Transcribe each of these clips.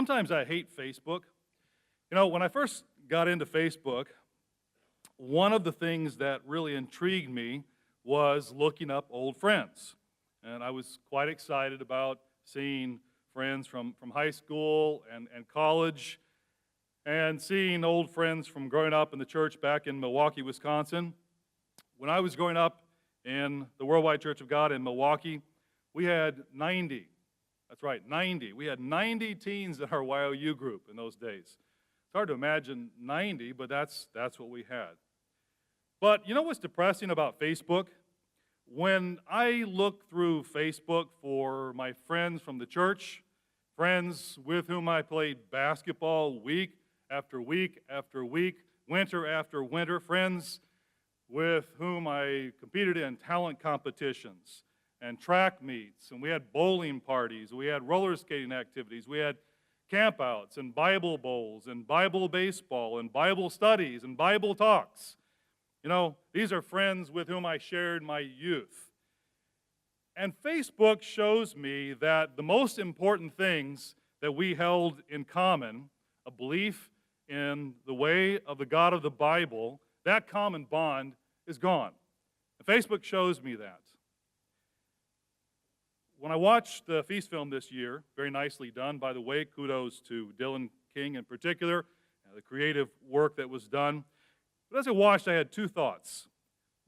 Sometimes I hate Facebook. You know, when I first got into Facebook, one of the things that really intrigued me was looking up old friends. And I was quite excited about seeing friends from high school and college, and seeing old friends from growing up in the church back in Milwaukee, Wisconsin. When I was growing up in the Worldwide Church of God in Milwaukee, we had 90. That's right, 90. We had 90 teens in our YOU group in those days. It's hard to imagine 90, but that's what we had. But you know what's depressing about Facebook? When I look through Facebook for my friends from the church, friends with whom I played basketball week after week after week, winter after winter, friends with whom I competed in talent competitions and track meets, and we had bowling parties, we had roller skating activities, we had campouts and Bible bowls and Bible baseball and Bible studies and Bible talks. You know, these are friends with whom I shared my youth. And Facebook shows me that the most important things that we held in common, a belief in the way of the God of the Bible, that common bond is gone. And Facebook shows me that. When I watched the Feast film this year, very nicely done, by the way, kudos to Dylan King in particular, and the creative work that was done. But as I watched, I had two thoughts.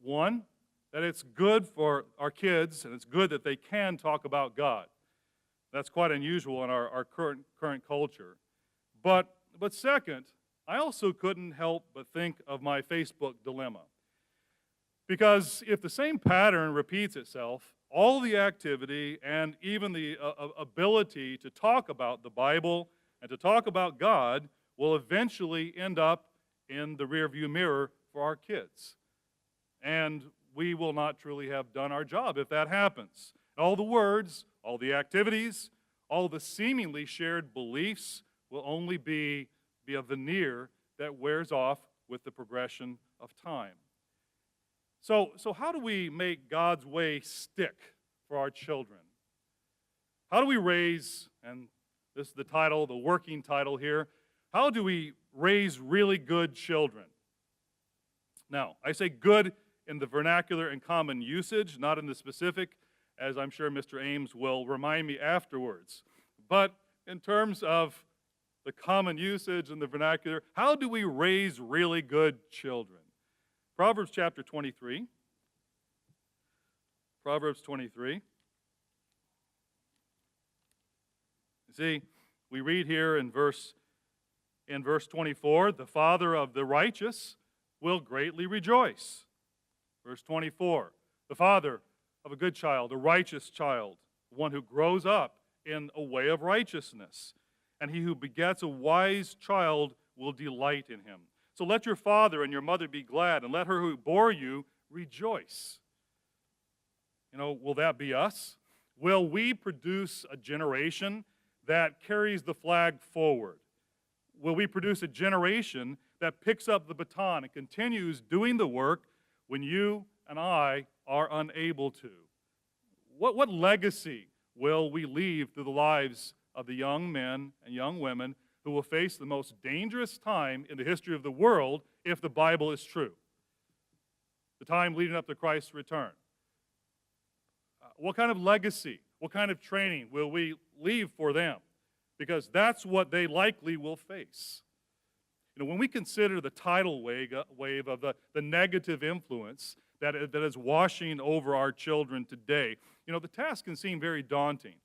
One, that it's good for our kids, and it's good that they can talk about God. That's quite unusual in our current culture. But second, I also couldn't help but think of my Facebook dilemma. Because if the same pattern repeats itself, all the activity and even the ability to talk about the Bible and to talk about God will eventually end up in the rearview mirror for our kids. And we will not truly have done our job if that happens. All the words, all the activities, all the seemingly shared beliefs will only be a veneer that wears off with the progression of time. So how do we make God's way stick for our children? How do we raise, and this is the title, the working title here, how do we raise really good children? Now, I say good in the vernacular and common usage, not in the specific, as I'm sure Mr. Ames will remind me afterwards. But in terms of the common usage and the vernacular, how do we raise really good children? Proverbs chapter 23. Proverbs 23. You see, we read here in verse 24, the father of the righteous will greatly rejoice. Verse 24, the father of a good child, a righteous child, one who grows up in a way of righteousness. And he who begets a wise child will delight in him. So let your father and your mother be glad, and let her who bore you rejoice. You know, will that be us? Will we produce a generation that carries the flag forward? Will we produce a generation that picks up the baton and continues doing the work when you and I are unable to? What legacy will we leave through the lives of the young men and young women who will face the most dangerous time in the history of the world if the Bible is true? The time leading up to Christ's return. What kind of legacy, what kind of training will we leave for them? Because that's what they likely will face. You know, when we consider the tidal wave of the negative influence that is washing over our children today, you know, the task can seem very daunting.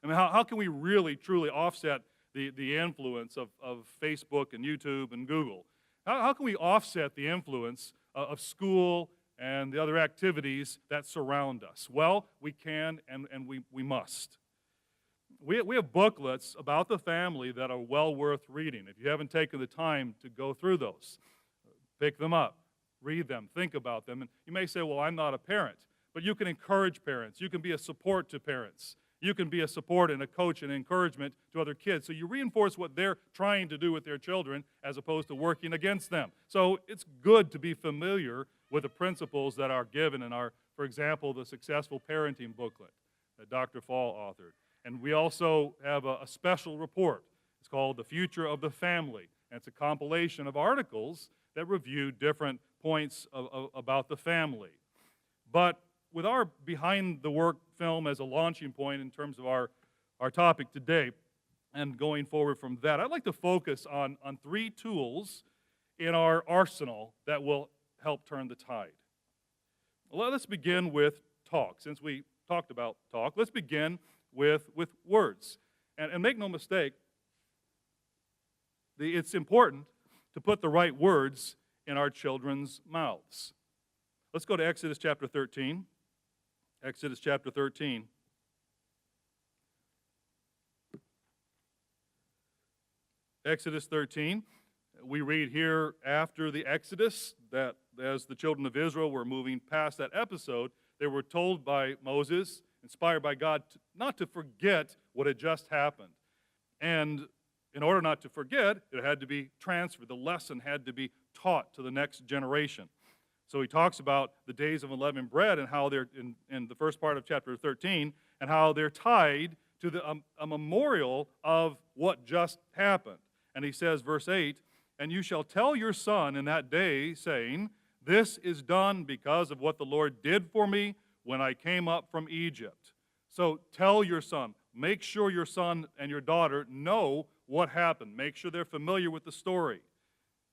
I mean, how can we really, truly offset the influence of Facebook and YouTube and Google? How can we offset the influence of school and the other activities that surround us? Well, we can and we must. We have booklets about the family that are well worth reading. If you haven't taken the time to go through those, pick them up, read them, think about them. And you may say, well, I'm not a parent. But you can encourage parents. You can be a support to parents. You can be a support and a coach and encouragement to other kids. So you reinforce what they're trying to do with their children as opposed to working against them. So it's good to be familiar with the principles that are given in our, for example, the Successful Parenting booklet that Dr. Fall authored. And we also have a special report It's called The Future of the Family, and it's a compilation of articles that review different points about the family. But with our Behind the Work film as a launching point in terms of our topic today, and going forward from that, I'd like to focus on three tools in our arsenal that will help turn the tide. Well, let's begin with talk. Since we talked about talk, let's begin with words. And make no mistake, it's important to put the right words in our children's mouths. Let's go to Exodus chapter 13. Exodus chapter 13. Exodus 13, we read here after the Exodus that as the children of Israel were moving past that episode, they were told by Moses, inspired by God, not to forget what had just happened. And in order not to forget, it had to be transferred. The lesson had to be taught to the next generation. So he talks about the days of unleavened bread and how they're, in the first part of chapter 13, and how they're tied to a memorial of what just happened. And he says, verse 8, "And you shall tell your son in that day, saying, this is done because of what the Lord did for me when I came up from Egypt." So tell your son. Make sure your son and your daughter know what happened. Make sure they're familiar with the story.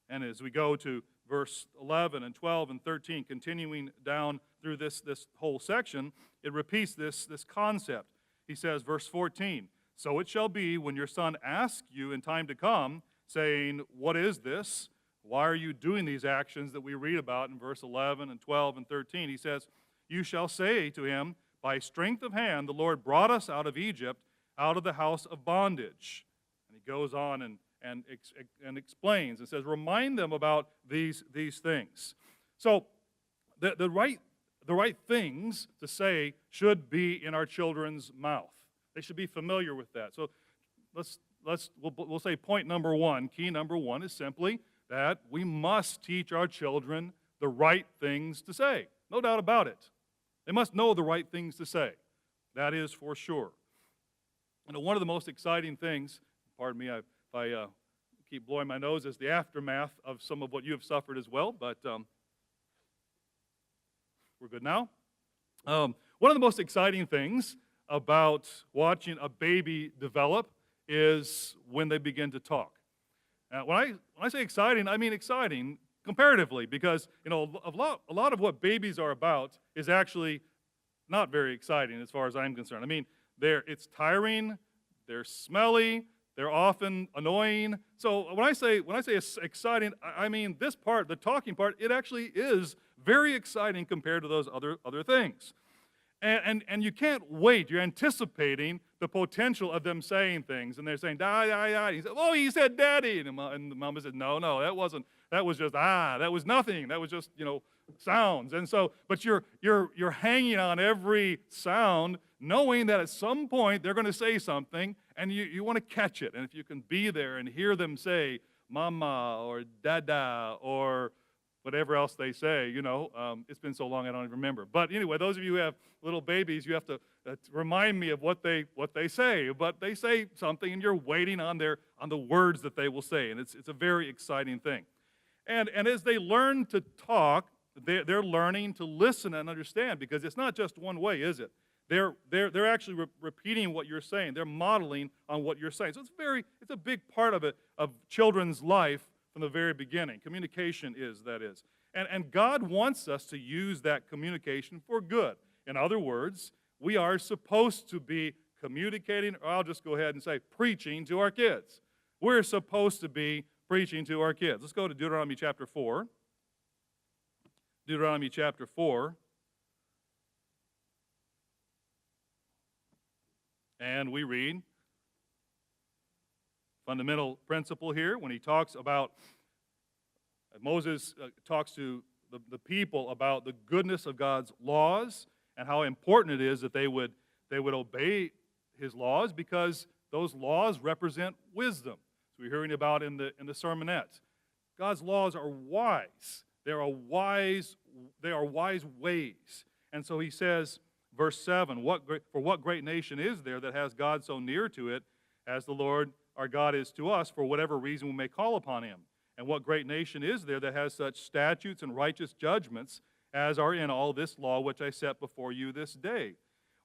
And as we go to verse 11 and 12 and 13, continuing down through this whole section, it repeats this concept. He says, verse 14, "So it shall be when your son asks you in time to come, saying, what is this? Why are you doing these actions that we read about in verse 11 and 12 and 13? He says, you shall say to him, by strength of hand the Lord brought us out of Egypt, out of the house of bondage." And he goes on and explains and says, remind them about these things. So the right things to say should be in our children's mouth. They should be familiar with that. So we'll say point number one, key number one is simply that we must teach our children the right things to say. No doubt about it. They must know the right things to say. That is for sure. And one of the most exciting things, pardon me if I keep blowing my nose, is the aftermath of some of what you have suffered as well, but we're good now. One of the most exciting things about watching a baby develop is when they begin to talk. When I say exciting, I mean exciting comparatively, because a lot of what babies are about is actually not very exciting as far as I'm concerned. I mean, it's tiring, they're smelly, they're often annoying. So when I say it's exciting, I mean this part, the talking part, it actually is very exciting compared to those other things. And you can't wait. You're anticipating the potential of them saying things. And they're saying, da, da, da. He said, oh, he said daddy. And the mama said, no, that wasn't. That was just, that was nothing. That was just, sounds. And so, but you're hanging on every sound, knowing that at some point they're going to say something, and you want to catch it. And if you can be there and hear them say mama or dada or whatever else they say, it's been so long I don't even remember. But anyway, those of you who have little babies, you have to remind me of what they say. But they say something, and you're waiting on the words that they will say, and it's a very exciting thing. And as they learn to talk, they're learning to listen and understand, because it's not just one way, is it? They're actually repeating what you're saying. They're modeling on what you're saying. So it's a big part of children's life. From the very beginning. Communication that is. And God wants us to use that communication for good. In other words, we are supposed to be communicating, or I'll just go ahead and say preaching to our kids. We're supposed to be preaching to our kids. Let's go to Deuteronomy chapter 4. Deuteronomy chapter 4. And we read fundamental principle here when he talks about, Moses talks to the people about the goodness of God's laws and how important it is that they would obey his laws, because those laws represent wisdom. So we're hearing about in the sermonette. God's laws are wise. They are wise ways. And so he says, verse 7, for what great nation is there that has God so near to it as the Lord our God is to us for whatever reason we may call upon him. And what great nation is there that has such statutes and righteous judgments as are in all this law which I set before you this day?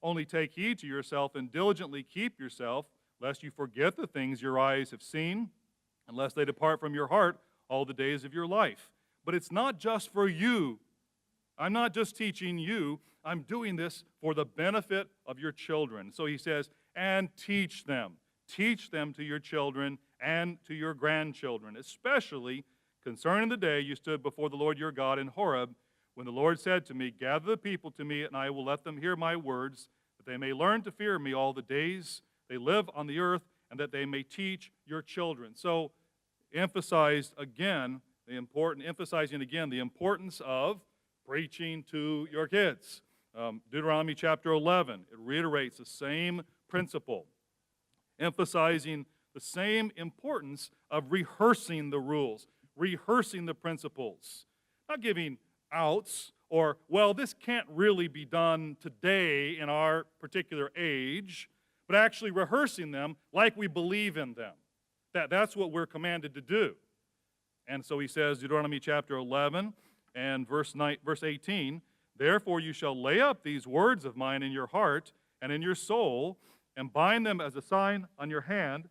Only take heed to yourself and diligently keep yourself, lest you forget the things your eyes have seen, and lest they depart from your heart all the days of your life. But it's not just for you. I'm not just teaching you. I'm doing this for the benefit of your children. So he says, and teach them. Teach them to your children and to your grandchildren, especially concerning the day you stood before the Lord your God in Horeb, when the Lord said to me, gather the people to me, and I will let them hear my words, that they may learn to fear me all the days they live on the earth, and that they may teach your children. So, emphasizing again the importance of preaching to your kids. Deuteronomy chapter 11, it reiterates the same principle, emphasizing the same importance of rehearsing the rules, rehearsing the principles, not giving outs or, well, this can't really be done today in our particular age, but actually rehearsing them like we believe in them. That's what we're commanded to do. And so he says, Deuteronomy chapter 11 and verse 18, therefore you shall lay up these words of mine in your heart and in your soul, and bind them as a sign on your hand,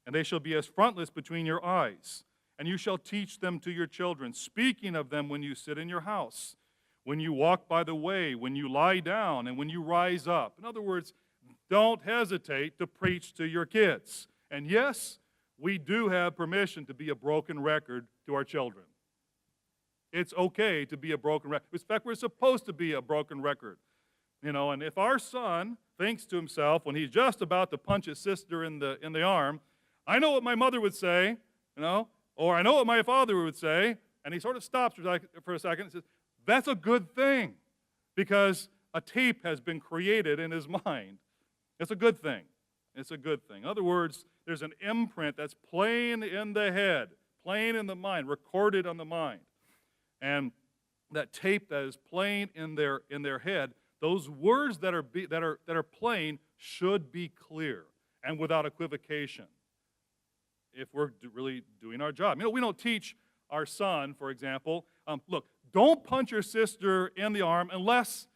and they shall be as frontlets between your eyes. And you shall teach them to your children, speaking of them when you sit in your house, when you walk by the way, when you lie down, and when you rise up. In other words, don't hesitate to preach to your kids. And yes, we do have permission to be a broken record to our children. It's okay to be a broken record. In fact, we're supposed to be a broken record. And if our son thinks to himself when he's just about to punch his sister in the arm, I know what my mother would say, or I know what my father would say, and he sort of stops for a second and says, that's a good thing, because a tape has been created in his mind. It's a good thing. It's a good thing. In other words, there's an imprint that's playing in the head, playing in the mind, recorded on the mind. And that tape that is playing in their head, those words that are playing should be clear and without equivocation if we're really doing our job. We don't teach our son, for example, look, don't punch your sister in the arm unless,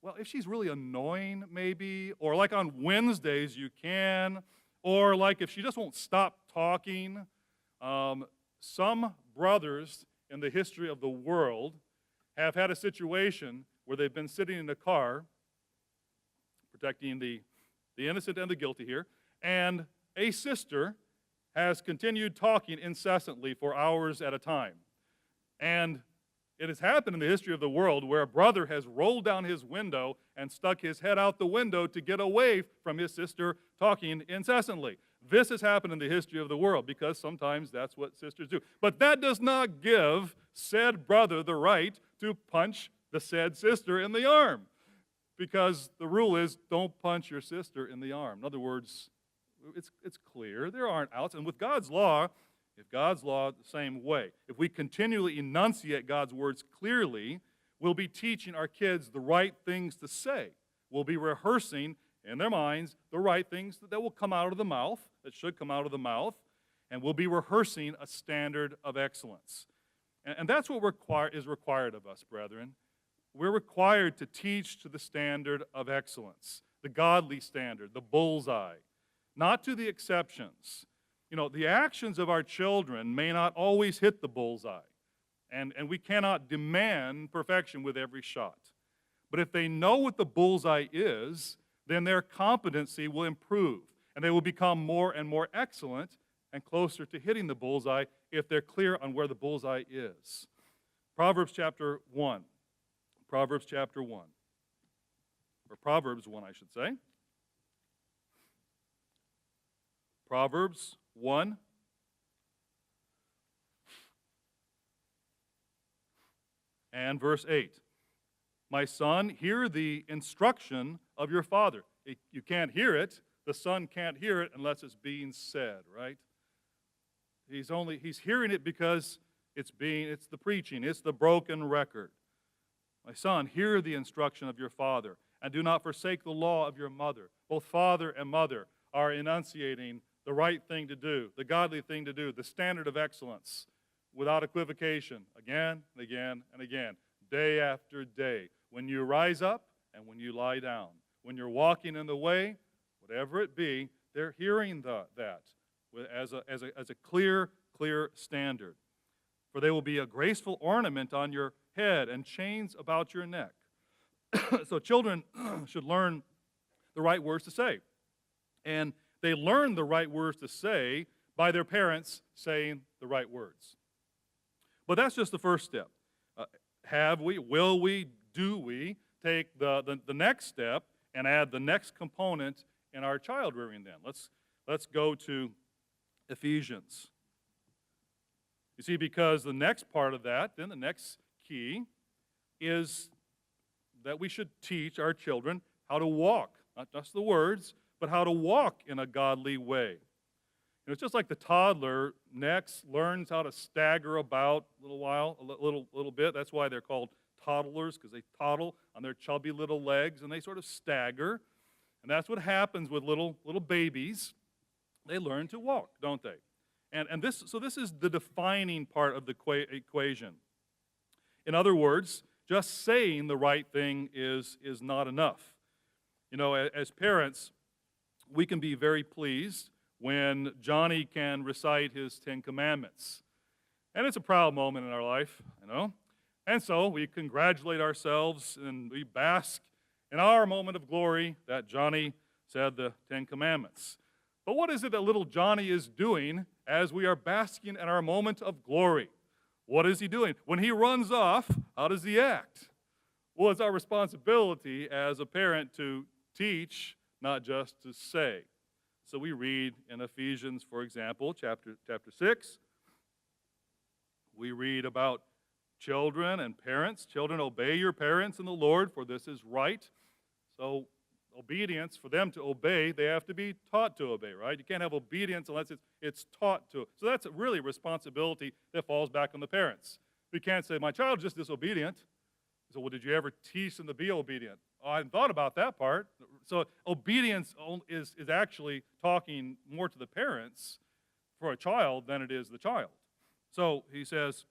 well, if she's really annoying maybe, or like on Wednesdays you can, or like if she just won't stop talking. Some brothers in the history of the world have had a situation where they've been sitting in a car, protecting the innocent and the guilty here, and a sister has continued talking incessantly for hours at a time. And it has happened in the history of the world where a brother has rolled down his window and stuck his head out the window to get away from his sister talking incessantly. This has happened in the history of the world because sometimes that's what sisters do. But that does not give said brother the right to punch the said sister in the arm, because the rule is don't punch your sister in the arm. In other words, it's clear. There aren't outs. And with God's law, if God's law the same way, if we continually enunciate God's words clearly, we'll be teaching our kids the right things to say. We'll be rehearsing in their minds the right things that will come out of the mouth, that should come out of the mouth, and we'll be rehearsing a standard of excellence. And that's what is required of us, brethren. We're required to teach to the standard of excellence, the godly standard, the bullseye, not to the exceptions. The actions of our children may not always hit the bullseye, and we cannot demand perfection with every shot. But if they know what the bullseye is, then their competency will improve, and they will become more and more excellent and closer to hitting the bullseye if they're clear on where the bullseye is. Proverbs chapter 1. Proverbs chapter 1. Or Proverbs 1, I should say. Proverbs 1. And verse 8. My son, hear the instruction of your father. You can't hear it. The son can't hear it unless it's being said, right? He's hearing it because it's the preaching, it's the broken record. My son, hear the instruction of your father, and do not forsake the law of your mother. Both father and mother are enunciating the right thing to do, the godly thing to do, the standard of excellence, without equivocation, again and again and again, day after day. When you rise up and when you lie down, when you're walking in the way, whatever it be, they're hearing that as a clear standard. For they will be a graceful ornament on your head and chains about your neck. So children should learn the right words to say. And they learn the right words to say by their parents saying the right words. But that's just the first step. Have we, will we, do we take the next step and add the next component in our child rearing then? Let's go to Ephesians. You see, because the next part of that, then the next key, is that we should teach our children how to walk, not just the words, but how to walk in a godly way. It's just like the toddler next learns how to stagger about a little bit. That's why they're called toddlers, because they toddle on their chubby little legs and they sort of stagger. And that's what happens with little babies. They learn to walk, don't they? And this is the defining part of the equation. In other words, just saying the right thing is not enough. You know, as parents, we can be very pleased when Johnny can recite his 10 Commandments. And it's a proud moment in our life, you know. And so we congratulate ourselves and we bask in our moment of glory that Johnny said the 10 Commandments. But what is it that little Johnny is doing as we are basking in our moment of glory? What is he doing? When he runs off, how does he act? Well, it's our responsibility as a parent to teach, not just to say. So we read in Ephesians, for example, chapter 6. We read about children and parents. Children, obey your parents in the Lord, for this is right. So obedience, for them to obey, they have to be taught to obey, right? You can't have obedience unless it's taught to. So that's really a responsibility that falls back on the parents. We can't say, my child's just disobedient. So, well, did you ever teach them to be obedient? Oh, I hadn't thought about that part. So obedience is actually talking more to the parents for a child than it is the child. So he says,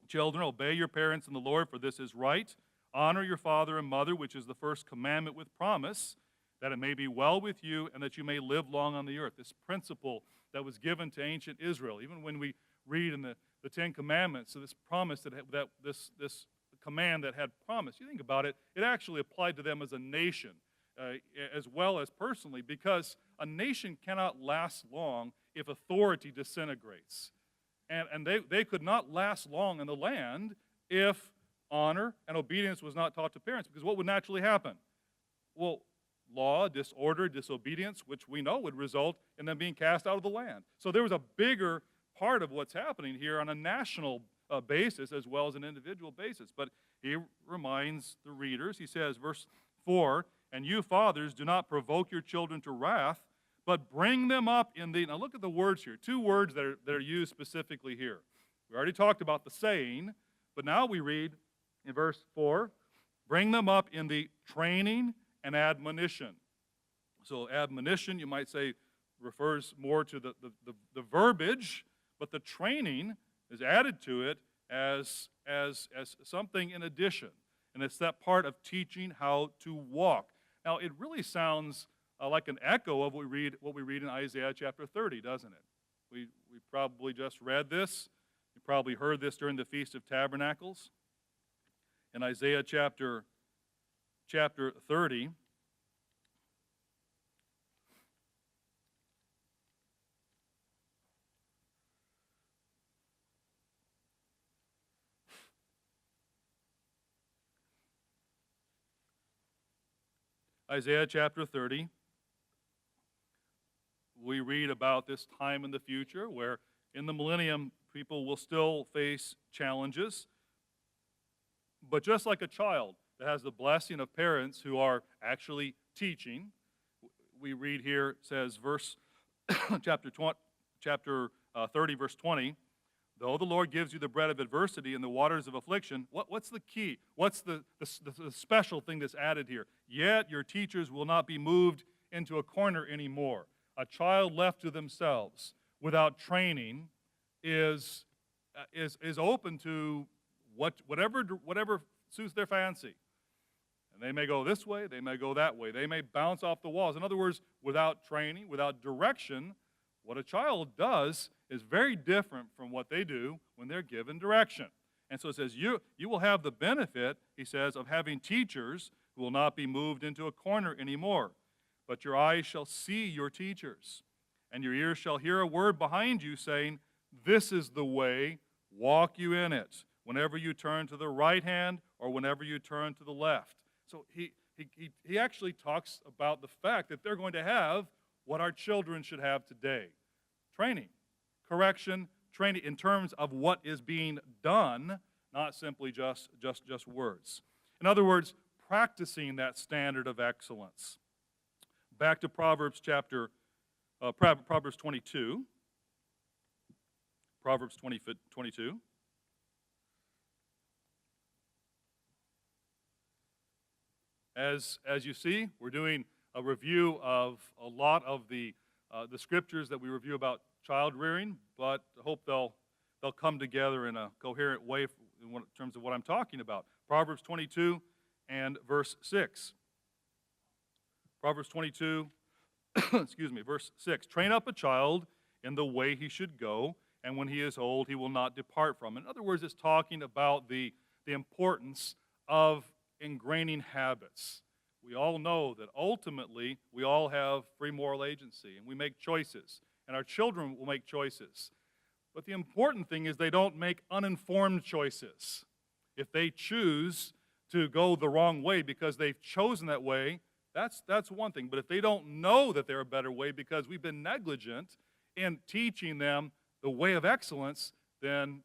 children, obey your parents in the Lord, for this is right. Honor your father and mother, which is the first commandment with promise, that it may be well with you and that you may live long on the earth. This principle that was given to ancient Israel, even when we read in the 10 Commandments, so this promise that this command that had promise, you think about it, it actually applied to them as a nation, as well as personally, because a nation cannot last long if authority disintegrates. And they could not last long in the land if honor and obedience was not taught to parents, because what would naturally happen? Well, law, disorder, disobedience, which we know would result in them being cast out of the land. So there was a bigger part of what's happening here on a national basis as well as an individual basis. But he reminds the readers, he says, verse 4, and you fathers, do not provoke your children to wrath, but bring them up in the, now look at the words here, two words that are used specifically here. We already talked about the saying, but now we read in verse 4, bring them up in the training and admonition. So admonition, you might say, refers more to the verbiage, but the training is added to it as something in addition. And it's that part of teaching how to walk. Now, it really sounds like an echo of what we read in Isaiah chapter 30, doesn't it? We probably just read this. You probably heard this during the Feast of Tabernacles. In Isaiah chapter 30, Isaiah chapter 30, we read about this time in the future where in the millennium people will still face challenges. But just like a child that has the blessing of parents who are actually teaching, we read here, says verse chapter 30, verse 20, though the Lord gives you the bread of adversity and the waters of affliction, what's the key? What's the special thing that's added here? Yet your teachers will not be moved into a corner anymore. A child left to themselves without training is open to whatever suits their fancy. And they may go this way, they may go that way. They may bounce off the walls. In other words, without training, without direction, what a child does is very different from what they do when they're given direction. And so it says, you will have the benefit, he says, of having teachers who will not be moved into a corner anymore. But your eyes shall see your teachers, and your ears shall hear a word behind you saying, this is the way, walk you in it, whenever you turn to the right hand or whenever you turn to the left. So he actually talks about the fact that they're going to have what our children should have today. Training, correction, training in terms of what is being done, not simply just words. In other words, practicing that standard of excellence. Back to Proverbs 22. Proverbs 22. As you see, we're doing a review of a lot of the scriptures that we review about child rearing, but I hope they'll come together in a coherent way in terms of what I'm talking about. Proverbs 22 and verse 6. Proverbs 22, verse 6. Train up a child in the way he should go, and when he is old, he will not depart from it. In other words, it's talking about the importance of ingraining habits. We all know that ultimately we all have free moral agency, and we make choices, and our children will make choices. But the important thing is they don't make uninformed choices. If they choose to go the wrong way because they've chosen that way, that's one thing. But if they don't know that they're a better way because we've been negligent in teaching them the way of excellence, then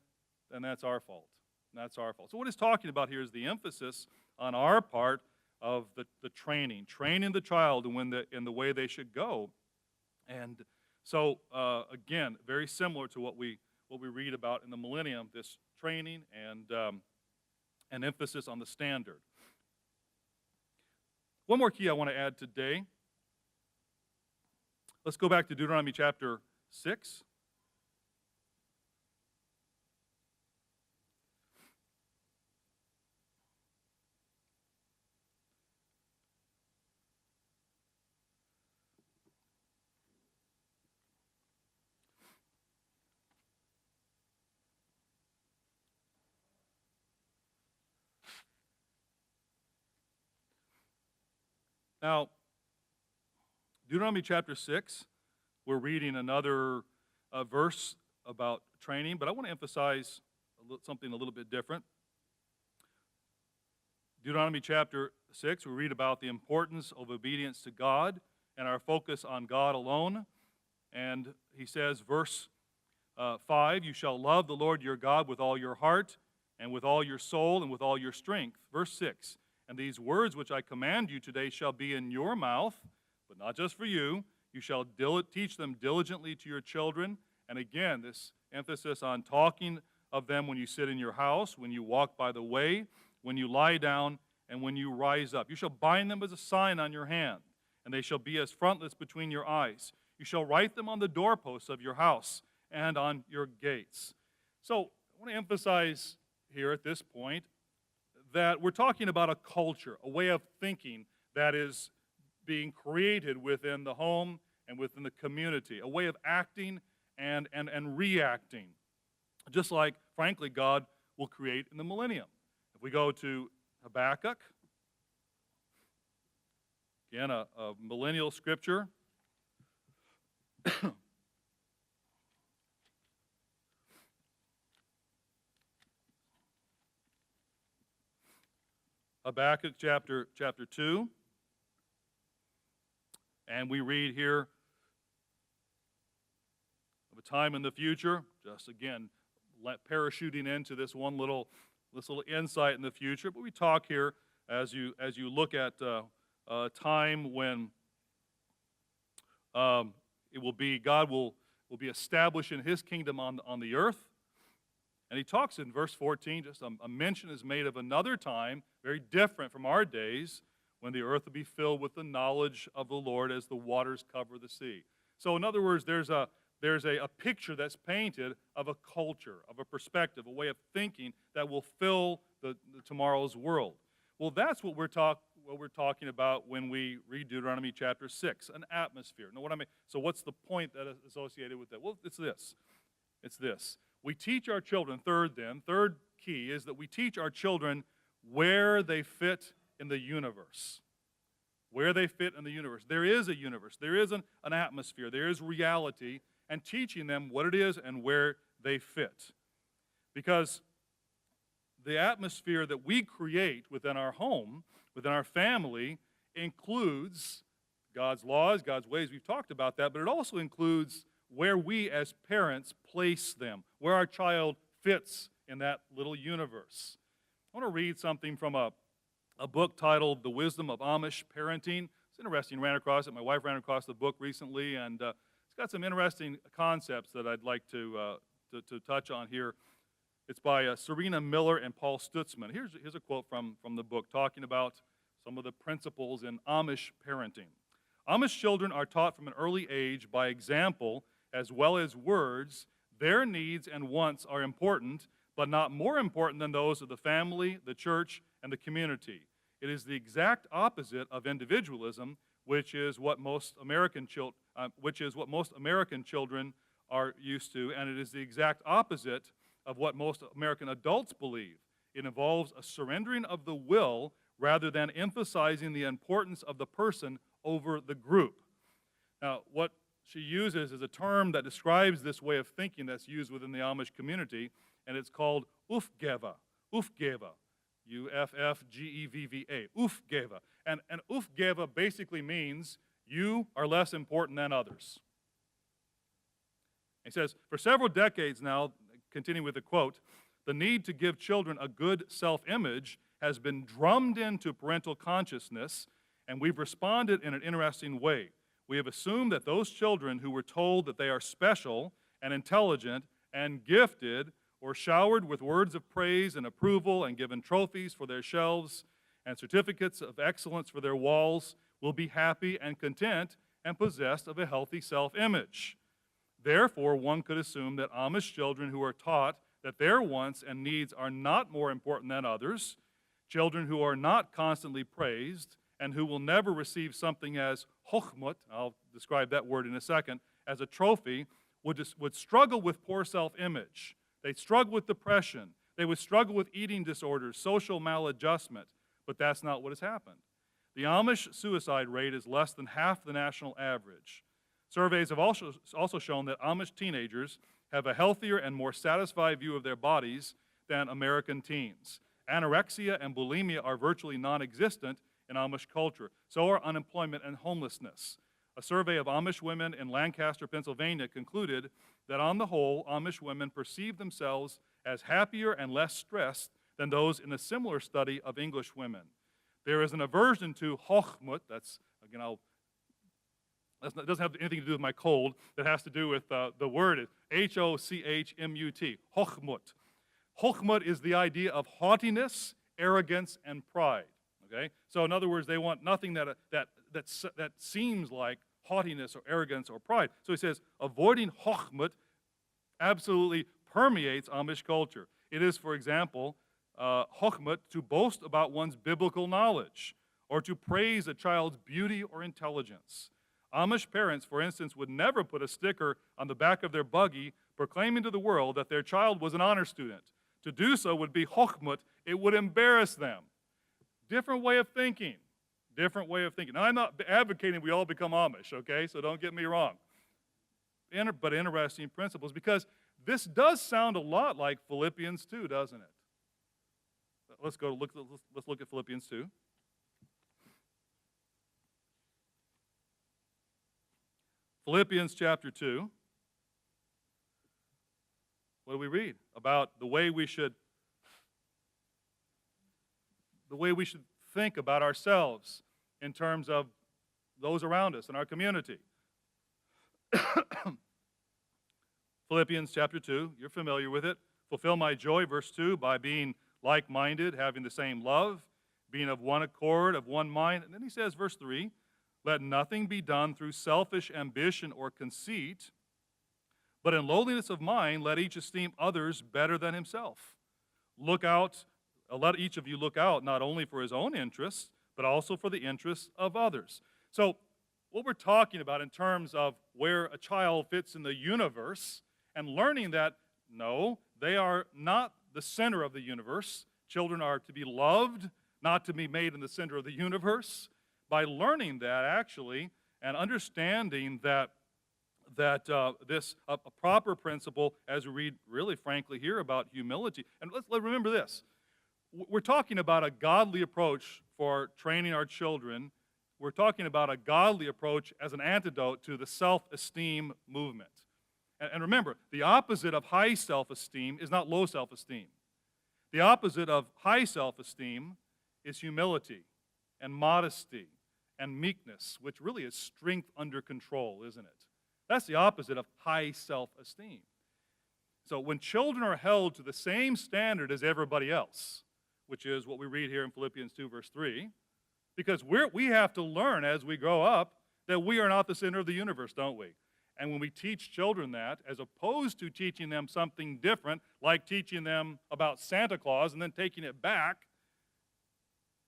that's our fault. That's our fault. So what he's talking about here is the emphasis on our part of the training the child in the way they should go. And so, again, very similar to what we read about in the millennium, this training and an emphasis on the standard. One more key I want to add today. Let's go back to Deuteronomy chapter 6. Now, Deuteronomy chapter 6, we're reading another verse about training, but I want to emphasize something a little bit different. Deuteronomy chapter 6, we read about the importance of obedience to God and our focus on God alone. And he says, verse 5, you shall love the Lord your God with all your heart and with all your soul and with all your strength. Verse 6, and these words which I command you today shall be in your mouth, but not just for you. You shall teach them diligently to your children. And again, this emphasis on talking of them when you sit in your house, when you walk by the way, when you lie down, and when you rise up. You shall bind them as a sign on your hand, and they shall be as frontlets between your eyes. You shall write them on the doorposts of your house and on your gates. So I want to emphasize here at this point that we're talking about a culture, a way of thinking that is being created within the home and within the community, a way of acting and reacting, just like, frankly, God will create in the millennium. If we go to Habakkuk, again, a millennial scripture. Habakkuk chapter 2, and we read here of a time in the future, just again, parachuting into this little insight in the future, but we talk here as you look at a time when it will be, God will be establishing his kingdom on the earth. And he talks in verse 14, just a mention is made of another time, very different from our days, when the earth will be filled with the knowledge of the Lord as the waters cover the sea. So in other words, there's a picture that's painted of a culture, of a perspective, a way of thinking that will fill the tomorrow's world. Well, that's what we're talking about when we read Deuteronomy chapter 6, an atmosphere. Know what I mean? So what's the point that is associated with that? Well, it's this. It's this. We teach our children, third key is that we teach our children where they fit in the universe. Where they fit in the universe. There is a universe. There is an atmosphere. There is reality. And teaching them what it is and where they fit. Because the atmosphere that we create within our home, within our family, includes God's laws, God's ways. We've talked about that, but it also includes where we as parents place them, where our child fits in that little universe. I want to read something from a book titled The Wisdom of Amish Parenting. It's interesting. Ran across it. My wife ran across the book recently, and it's got some interesting concepts that I'd like to touch on here. It's by Serena Miller and Paul Stutzman. Here's a quote from the book talking about some of the principles in Amish parenting. Amish children are taught from an early age by example as well as words. Their needs and wants are important, but not more important than those of the family, the church, and the community. It is the exact opposite of individualism, which is what most American children are used to, and it is the exact opposite of what most American adults believe. It involves a surrendering of the will rather than emphasizing the importance of the person over the group. Now, what she uses is a term that describes this way of thinking that's used within the Amish community, and it's called Ufgeva. Ufgeva. U-F-F-G-E-V-V-A. Ufgeva. And Ufgeva basically means you are less important than others. He says, for several decades now, continuing with the quote, the need to give children a good self-image has been drummed into parental consciousness, and we've responded in an interesting way. We have assumed that those children who were told that they are special and intelligent and gifted or showered with words of praise and approval and given trophies for their shelves and certificates of excellence for their walls will be happy and content and possessed of a healthy self-image. Therefore, one could assume that Amish children who are taught that their wants and needs are not more important than others, children who are not constantly praised, and who will never receive something as hochmut, I'll describe that word in a second, as a trophy, would struggle with poor self-image. They'd struggle with depression. They would struggle with eating disorders, social maladjustment, but that's not what has happened. The Amish suicide rate is less than half the national average. Surveys have also shown that Amish teenagers have a healthier and more satisfied view of their bodies than American teens. Anorexia and bulimia are virtually non-existent in Amish culture. So are unemployment and homelessness. A survey of Amish women in Lancaster, Pennsylvania concluded that on the whole, Amish women perceive themselves as happier and less stressed than those in a similar study of English women. There is an aversion to hochmut, that's, again, that doesn't have anything to do with my cold, that has to do with the word is H-O-C-H-M-U-T, hochmut. Hochmut is the idea of haughtiness, arrogance, and pride. Okay? So in other words, they want nothing that seems like haughtiness or arrogance or pride. So he says, avoiding hochmut absolutely permeates Amish culture. It is, for example, hochmut to boast about one's biblical knowledge or to praise a child's beauty or intelligence. Amish parents, for instance, would never put a sticker on the back of their buggy proclaiming to the world that their child was an honor student. To do so would be hochmut. It would embarrass them. Different way of thinking. Different way of thinking. Now, I'm not advocating we all become Amish, okay? So don't get me wrong. But interesting principles, because this does sound a lot like Philippians 2, doesn't it? Let's look at Philippians 2. Philippians chapter 2. What do we read? About the way we should think about ourselves in terms of those around us in our community. Philippians chapter 2, you're familiar with it. Fulfill my joy, verse 2, by being like-minded, having the same love, being of one accord, of one mind. And then he says, verse 3, Let nothing be done through selfish ambition or conceit, but in lowliness of mind, let each esteem others better than himself. Let each of you look out not only for his own interests, but also for the interests of others. So, what we're talking about in terms of where a child fits in the universe, and learning that, no, they are not the center of the universe. Children are to be loved, not to be made in the center of the universe. By learning that, actually, and understanding that this a proper principle, as we read, really frankly, here about humility. And let's remember this. We're talking about a godly approach for training our children. We're talking about a godly approach as an antidote to the self-esteem movement. And remember, the opposite of high self-esteem is not low self-esteem. The opposite of high self-esteem is humility and modesty and meekness, which really is strength under control, isn't it? That's the opposite of high self-esteem. So when children are held to the same standard as everybody else, which is what we read here in Philippians 2, verse 3, because we have to learn as we grow up that we are not the center of the universe, don't we? And when we teach children that, as opposed to teaching them something different, like teaching them about Santa Claus and then taking it back,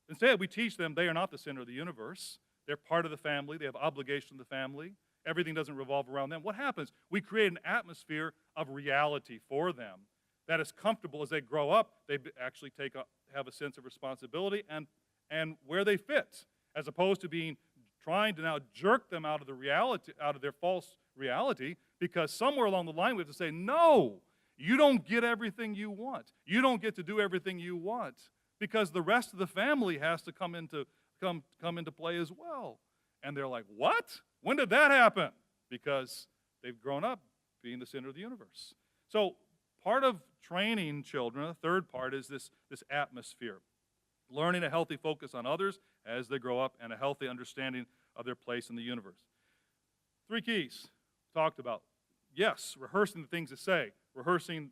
instead we teach them they are not the center of the universe. They're part of the family. They have obligation to the family. Everything doesn't revolve around them. What happens? We create an atmosphere of reality for them that is comfortable as they grow up. They actually have a sense of responsibility and where they fit, as opposed to trying to now jerk them out of the reality, out of their false reality, because somewhere along the line we have to say, no, you don't get everything you want. You don't get to do everything you want, because the rest of the family has to come into play as well. And they're like, what? When did that happen? Because they've grown up being the center of the universe. So part of training children, the third part, is this atmosphere. Learning a healthy focus on others as they grow up and a healthy understanding of their place in the universe. 3 keys talked about. Yes, rehearsing the things to say, rehearsing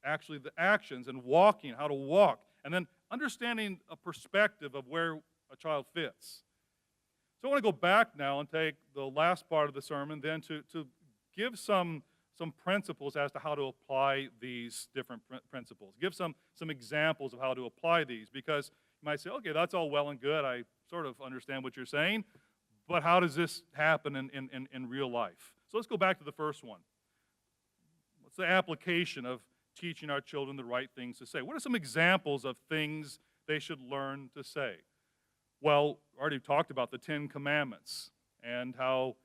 actually the actions and walking, how to walk, and then understanding a perspective of where a child fits. So I want to go back now and take the last part of the sermon then to give some principles as to how to apply these different principles. Give some examples of how to apply these, because you might say, okay, that's all well and good. I sort of understand what you're saying, but how does this happen in real life? So let's go back to the first one. What's the application of teaching our children the right things to say? What are some examples of things they should learn to say? Well, I already talked about the 10 Commandments and how,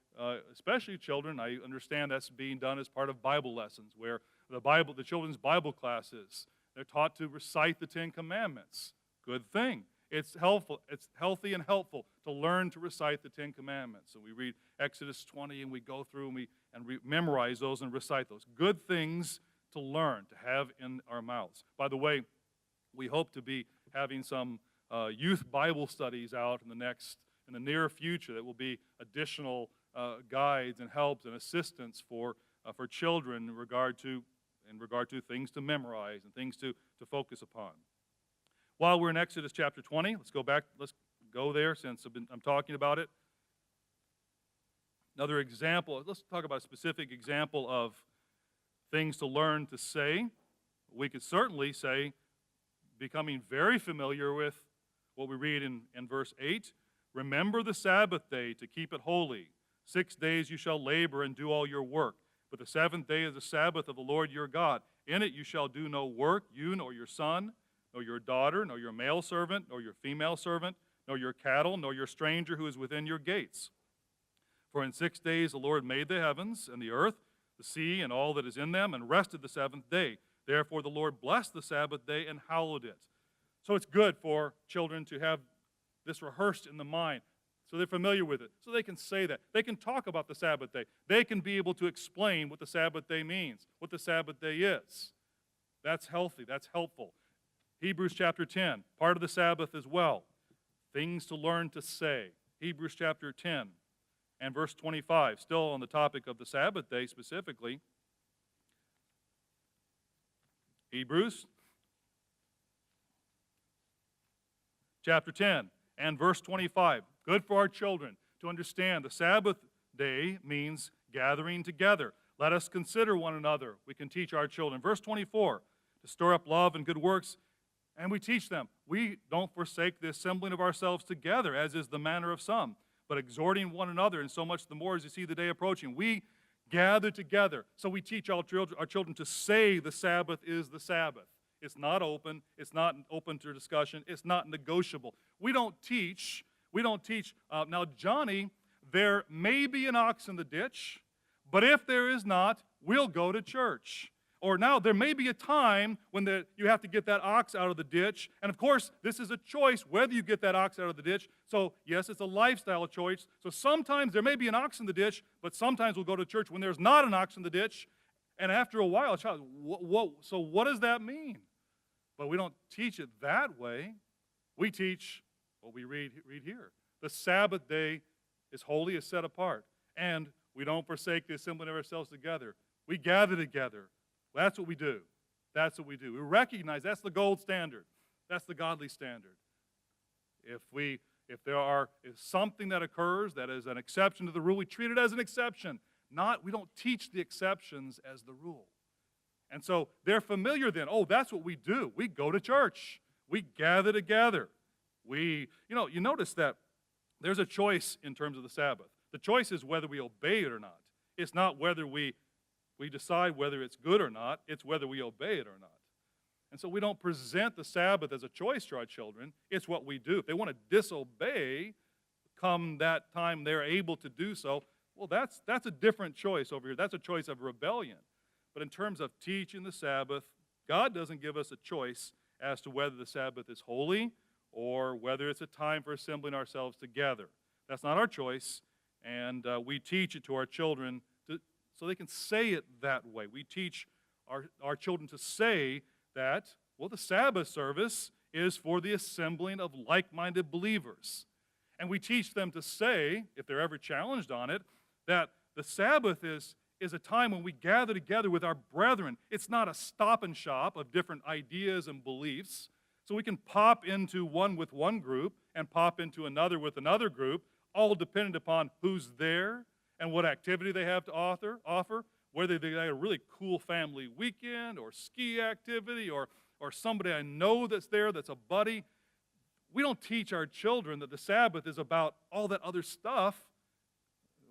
especially children, I understand that's being done as part of Bible lessons, where the children's Bible classes, they're taught to recite the 10 Commandments. Good thing. It's helpful. It's healthy and helpful to learn to recite the 10 Commandments. So we read Exodus 20 and we go through and we memorize those and recite those. Good things to learn, to have in our mouths. By the way, we hope to be having some youth Bible studies out in the near future that will be additional guides and helps and assistance for children in regard to things to memorize and things to focus upon. While we're in Exodus chapter 20, let's go there since I'm talking about it. Another example, let's talk about a specific example of things to learn to say. We could certainly say, becoming very familiar with what we read in verse 8, remember the Sabbath day to keep it holy. 6 days you shall labor and do all your work, but the 7th day is the Sabbath of the Lord your God. In it you shall do no work, you nor your son, nor your daughter, nor your male servant, nor your female servant, nor your cattle, nor your stranger who is within your gates. For in 6 days the Lord made the heavens and the earth, the sea, and all that is in them, and rested the 7th day. Therefore the Lord blessed the Sabbath day and hallowed it. So it's good for children to have this rehearsed in the mind, so they're familiar with it, so they can say that. They can talk about the Sabbath day. They can be able to explain what the Sabbath day means, what the Sabbath day is. That's healthy. That's helpful. Hebrews chapter 10, part of the Sabbath as well. Things to learn to say. Hebrews chapter 10 and verse 25, still on the topic of the Sabbath day specifically. Hebrews chapter 10 and verse 25. Good for our children to understand the Sabbath day means gathering together. Let us consider one another. We can teach our children. Verse 24, to stir up love and good works, and we teach them. We don't forsake the assembling of ourselves together, as is the manner of some, but exhorting one another, and so much the more as you see the day approaching. We gather together. So we teach our children to say the Sabbath is the Sabbath. It's not open. It's not open to discussion. It's not negotiable. We don't teach. Now, Johnny, there may be an ox in the ditch, but if there is not, we'll go to church. Or now, there may be a time when you have to get that ox out of the ditch. And of course, this is a choice whether you get that ox out of the ditch. So yes, it's a lifestyle choice. So sometimes there may be an ox in the ditch, but sometimes we'll go to church when there's not an ox in the ditch. And after a while, a child, so what does that mean? But we don't teach it that way. We teach what we read here. The Sabbath day is holy, is set apart. And we don't forsake the assembling of ourselves together. We gather together. That's what we do. That's what we do. We recognize that's the gold standard. That's the godly standard. If there is something that occurs that is an exception to the rule, we treat it as an exception. We don't teach the exceptions as the rule. And so they're familiar then. Oh, that's what we do. We go to church. We gather together. You notice that there's a choice in terms of the Sabbath. The choice is whether we obey it or not. It's not whether we decide whether it's good or not. It's whether we obey it or not. And so we don't present the Sabbath as a choice to our children. It's what we do. If they want to disobey, come that time they're able to do so, well, that's a different choice over here. That's a choice of rebellion. But in terms of teaching the Sabbath, God doesn't give us a choice as to whether the Sabbath is holy or whether it's a time for assembling ourselves together. That's not our choice, and we teach it to our children so they can say it that way. We teach our children to say that, well, the Sabbath service is for the assembling of like-minded believers. And we teach them to say, if they're ever challenged on it, that the Sabbath is a time when we gather together with our brethren. It's not a stop and shop of different ideas and beliefs. So we can pop into one with one group and pop into another with another group, all dependent upon who's there and what activity they have to offer, whether they got a really cool family weekend or ski activity or somebody I know that's there that's a buddy. We don't teach our children that the Sabbath is about all that other stuff.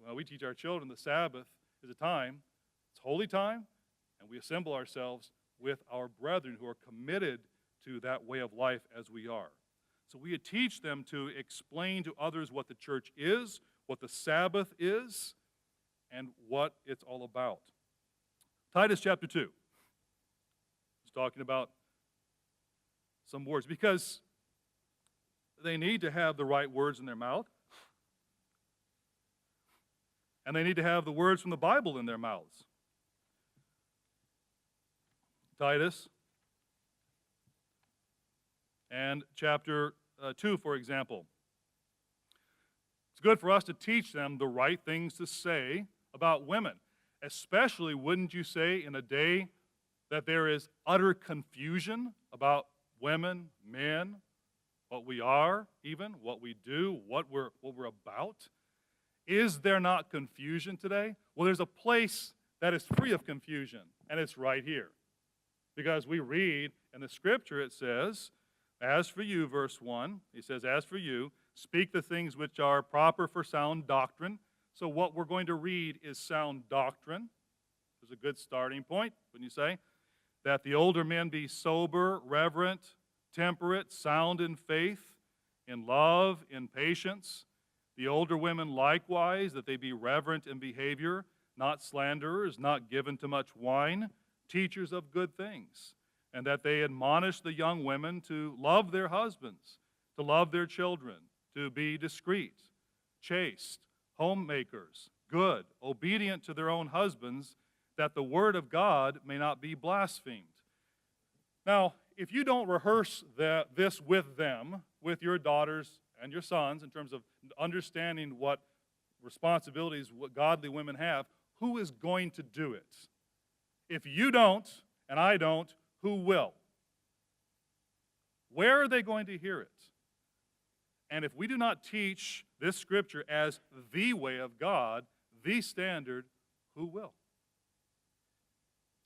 Well, we teach our children the Sabbath is a time, it's holy time, and we assemble ourselves with our brethren who are committed to that way of life as we are. So we teach them to explain to others what the church is, what the Sabbath is, and what it's all about. Titus chapter 2 is talking about some words because they need to have the right words in their mouth, and they need to have the words from the Bible in their mouths. Titus and chapter 2, for example. It's good for us to teach them the right things to say about women, especially, wouldn't you say, in a day that there is utter confusion about women, men, what we are, even, what we do, what we're about? Is there not confusion today? Well, there's a place that is free of confusion, and it's right here. Because we read in the Scripture, it says, as for you, verse 1, he says, as for you, speak the things which are proper for sound doctrine. So what we're going to read is sound doctrine. There's a good starting point, wouldn't you say? That the older men be sober, reverent, temperate, sound in faith, in love, in patience. The older women likewise, that they be reverent in behavior, not slanderers, not given to much wine, teachers of good things, and that they admonish the young women to love their husbands, to love their children, to be discreet, chaste, homemakers, good, obedient to their own husbands, that the word of God may not be blasphemed. Now, if you don't rehearse this with them, with your daughters and your sons, in terms of understanding what responsibilities what godly women have, who is going to do it? If you don't, and I don't, who will? Where are they going to hear it? And if we do not teach this Scripture as the way of God, the standard, who will?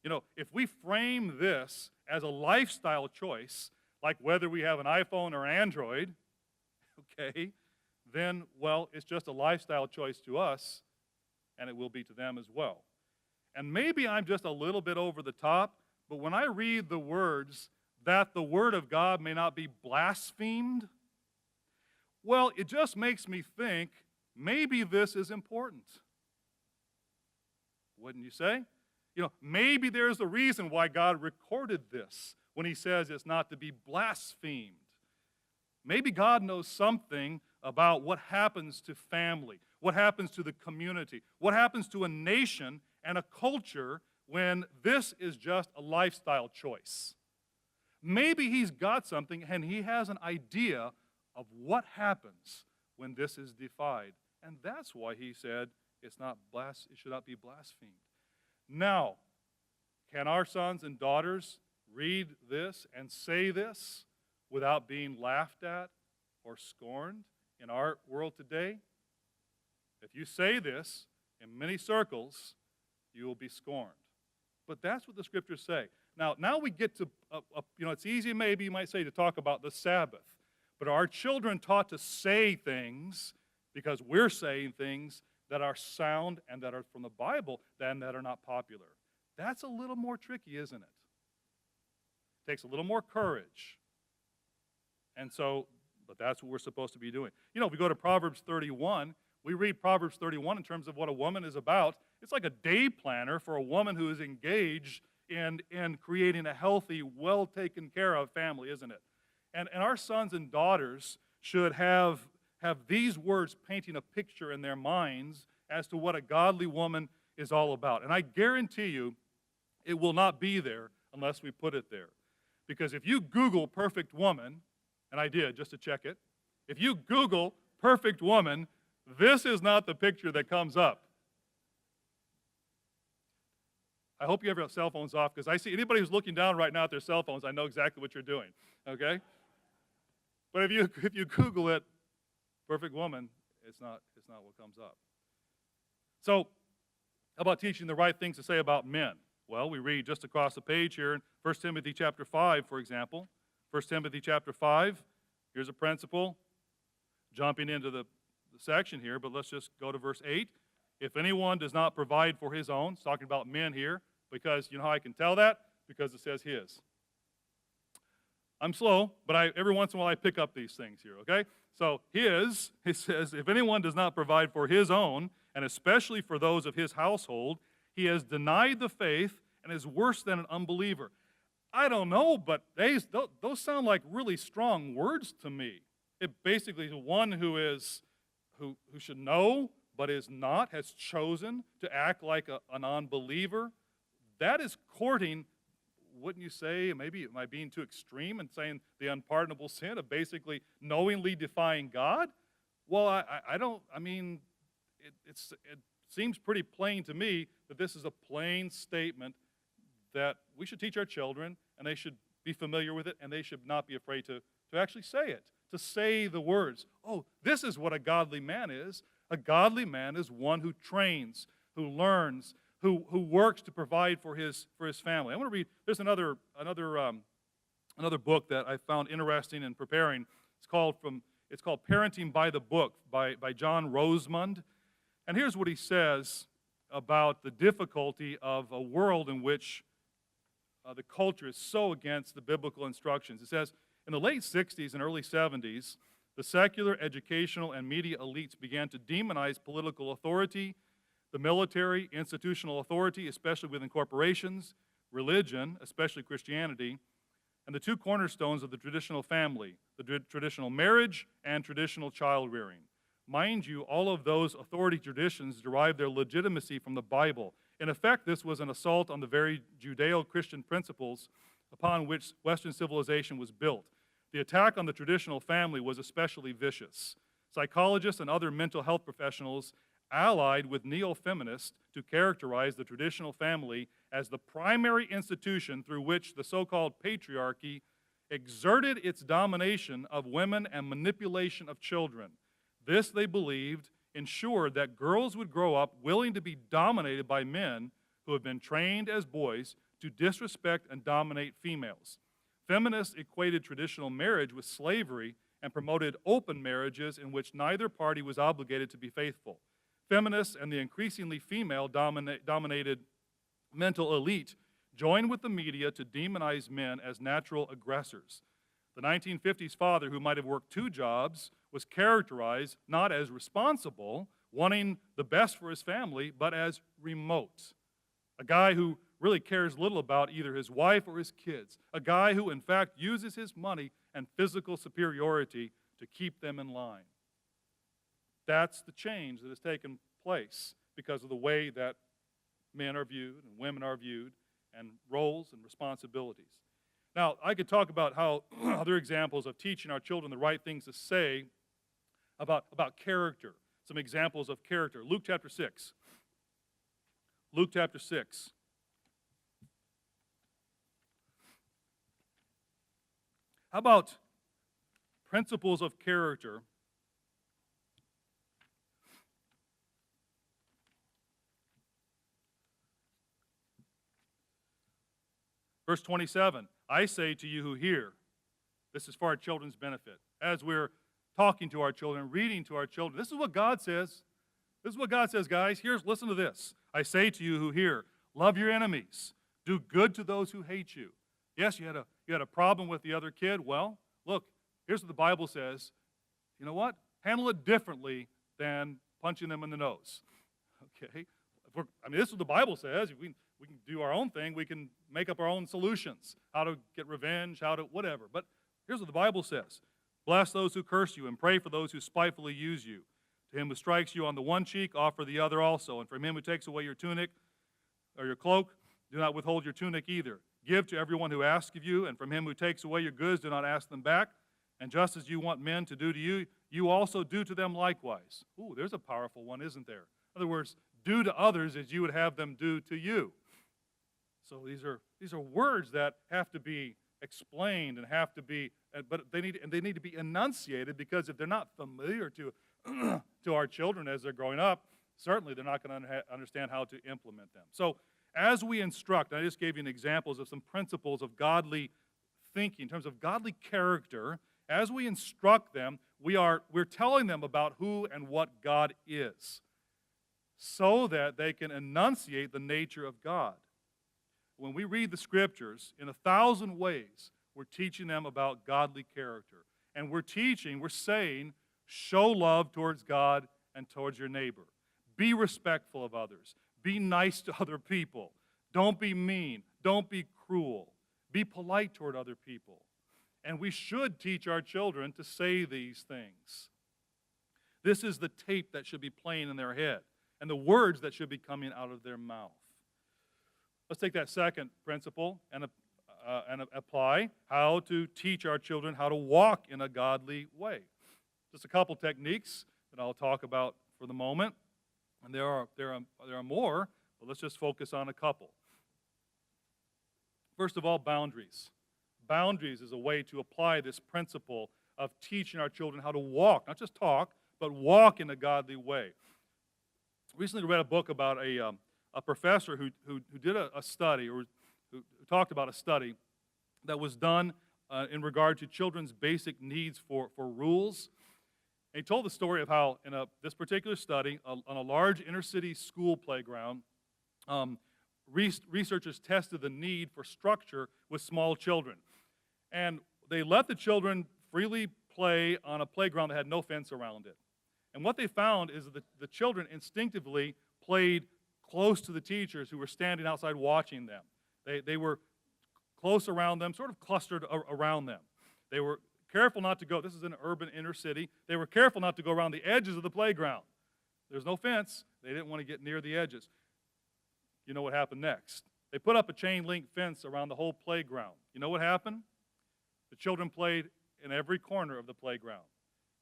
You know, if we frame this as a lifestyle choice, like whether we have an iPhone or Android, okay, then, well, it's just a lifestyle choice to us, and it will be to them as well. And maybe I'm just a little bit over the top, but when I read the words that the Word of God may not be blasphemed, well, it just makes me think maybe this is important. Wouldn't you say? You know, maybe there's a reason why God recorded this when he says it's not to be blasphemed. Maybe God knows something about what happens to family, what happens to the community, what happens to a nation and a culture when this is just a lifestyle choice. Maybe he's got something and he has an idea of what happens when this is defied. And that's why he said it should not be blasphemed. Now, can our sons and daughters read this and say this without being laughed at or scorned in our world today? If you say this in many circles, you will be scorned. But that's what the Scriptures say. Now we get to, it's easy maybe you might say to talk about the Sabbath. But are our children taught to say things because we're saying things that are sound and that are from the Bible than that are not popular? That's a little more tricky, isn't it? It takes a little more courage. And so, but that's what we're supposed to be doing. You know, if we go to Proverbs 31, we read Proverbs 31 in terms of what a woman is about. It's like a day planner for a woman who is engaged in creating a healthy, well taken care of family, isn't it? And our sons and daughters should have these words painting a picture in their minds as to what a godly woman is all about. And I guarantee you it will not be there unless we put it there. Because if you Google perfect woman, and I did just to check it, if you Google perfect woman, this is not the picture that comes up. I hope you have your cell phones off, because I see anybody who's looking down right now at their cell phones, I know exactly what you're doing, okay? But if you Google it, perfect woman, it's not what comes up. So, how about teaching the right things to say about men? Well, we read just across the page here in 1 Timothy chapter 5, for example. 1 Timothy chapter 5, here's a principle. Jumping into the section here, but let's just go to verse 8. If anyone does not provide for his own, it's talking about men here, because you know how I can tell that? Because it says his. I'm slow, but every once in a while I pick up these things here, okay? So his, it says, if anyone does not provide for his own, and especially for those of his household, he has denied the faith and is worse than an unbeliever. I don't know, but those sound like really strong words to me. It basically is one who should know but is not, has chosen to act like a non-believer. That is courting, wouldn't you say, maybe am I being too extreme in saying the unpardonable sin of basically knowingly defying God? Well, it seems pretty plain to me that this is a plain statement that we should teach our children, and they should be familiar with it, and they should not be afraid to actually say it, to say the words. Oh, this is what a godly man is. A godly man is one who trains, who learns, who works to provide for his family. I want to read. There's another book that I found interesting in preparing. It's called Parenting by the Book by John Rosemond. And here's what he says about the difficulty of a world in which the culture is so against the biblical instructions. It says, in the late 60s and early 70s, the secular, educational, and media elites began to demonize political authority, the military, institutional authority, especially within corporations, religion, especially Christianity, and the two cornerstones of the traditional family, the traditional marriage and traditional child rearing. Mind you, all of those authority traditions derive their legitimacy from the Bible. In effect, this was an assault on the very Judeo-Christian principles upon which Western civilization was built. The attack on the traditional family was especially vicious. Psychologists and other mental health professionals allied with neo-feminists to characterize the traditional family as the primary institution through which the so-called patriarchy exerted its domination of women and manipulation of children. This, they believed, ensured that girls would grow up willing to be dominated by men who have been trained as boys to disrespect and dominate females. Feminists equated traditional marriage with slavery and promoted open marriages in which neither party was obligated to be faithful. Feminists and the increasingly female-dominated mental elite joined with the media to demonize men as natural aggressors. The 1950s father, who might have worked 2 jobs, was characterized not as responsible, wanting the best for his family, but as remote. A guy who really cares little about either his wife or his kids. A guy who, in fact, uses his money and physical superiority to keep them in line. That's the change that has taken place because of the way that men are viewed and women are viewed and roles and responsibilities. Now, I could talk about how other examples of teaching our children the right things to say about character. Some examples of character. Luke chapter 6. Luke chapter 6. How about principles of character? Verse 27, I say to you who hear, this is for our children's benefit. As we're talking to our children, reading to our children, this is what God says. This is what God says, guys. Listen to this. I say to you who hear, love your enemies. Do good to those who hate you. Yes, you had a problem with the other kid. Well, look, here's what the Bible says. You know what? Handle it differently than punching them in the nose. Okay? This is what the Bible says. We can do our own thing. We can make up our own solutions. How to get revenge, how to whatever. But here's what the Bible says. Bless those who curse you and pray for those who spitefully use you. To him who strikes you on the one cheek, offer the other also. And from him who takes away your tunic or your cloak, do not withhold your tunic either. Give to everyone who asks of you, and from him who takes away your goods, do not ask them back. And just as you want men to do to you, you also do to them likewise. Ooh, there's a powerful one, isn't there? In other words, do to others as you would have them do to you. So these are words that have to be explained and have to be, but they need to be enunciated, because if they're not familiar to to our children as they're growing up, certainly they're not going to understand how to implement them. So as we instruct, I just gave you examples of some principles of godly thinking, in terms of godly character. As we instruct them, we're telling them about who and what God is, so that they can enunciate the nature of God. When we read the Scriptures, in 1,000 ways, we're teaching them about godly character. And we're saying, show love towards God and towards your neighbor. Be respectful of others. Be nice to other people. Don't be mean. Don't be cruel. Be polite toward other people. And we should teach our children to say these things. This is the tape that should be playing in their head and the words that should be coming out of their mouth. Let's take that second principle and apply how to teach our children how to walk in a godly way. Just a couple techniques that I'll talk about for the moment. And there are more, but let's just focus on a couple. First of all, boundaries. Boundaries is a way to apply this principle of teaching our children how to walk, not just talk, but walk in a godly way. I recently read a book about a professor who did a study, or who talked about a study that was done in regard to children's basic needs for rules. And he told the story of how, in this particular study, on a large inner-city school playground, researchers tested the need for structure with small children. And they let the children freely play on a playground that had no fence around it. And what they found is that the children instinctively played close to the teachers who were standing outside watching them. They were close around them, sort of clustered around them. They were careful not to go, this is an urban inner city, they were careful not to go around the edges of the playground. There's no fence. They didn't want to get near the edges. You know what happened next? They put up a chain link fence around the whole playground. You know what happened? The children played in every corner of the playground,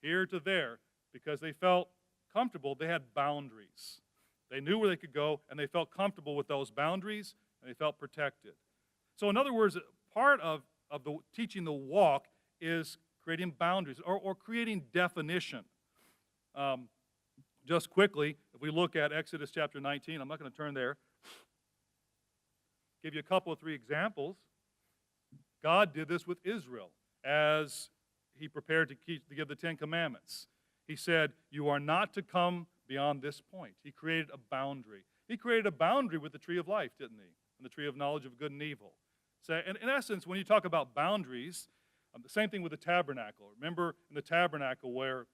here to there, because they felt comfortable. They had boundaries. They knew where they could go, and they felt comfortable with those boundaries, and they felt protected. So in other words, part of the teaching the walk is creating boundaries or creating definition. Just quickly, if we look at Exodus chapter 19, I'm not going to turn there. Give you a couple of 3 examples. God did this with Israel as he prepared to give the 10 commandments. He said, you are not to come beyond this point. He created a boundary. He created a boundary with the tree of life, didn't he? And the tree of knowledge of good and evil. So in essence, when you talk about boundaries, the same thing with the tabernacle. Remember in the tabernacle where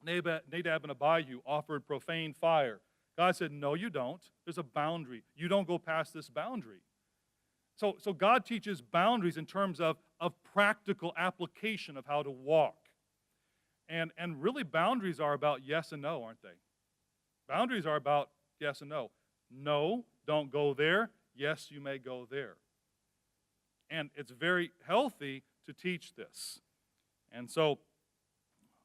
Nadab and Abihu offered profane fire. God said, no, you don't. There's a boundary. You don't go past this boundary. So God teaches boundaries in terms of practical application of how to walk. And really boundaries are about yes and no, aren't they? Boundaries are about yes and no. No, don't go there. Yes, you may go there. And it's very healthy to teach this. And so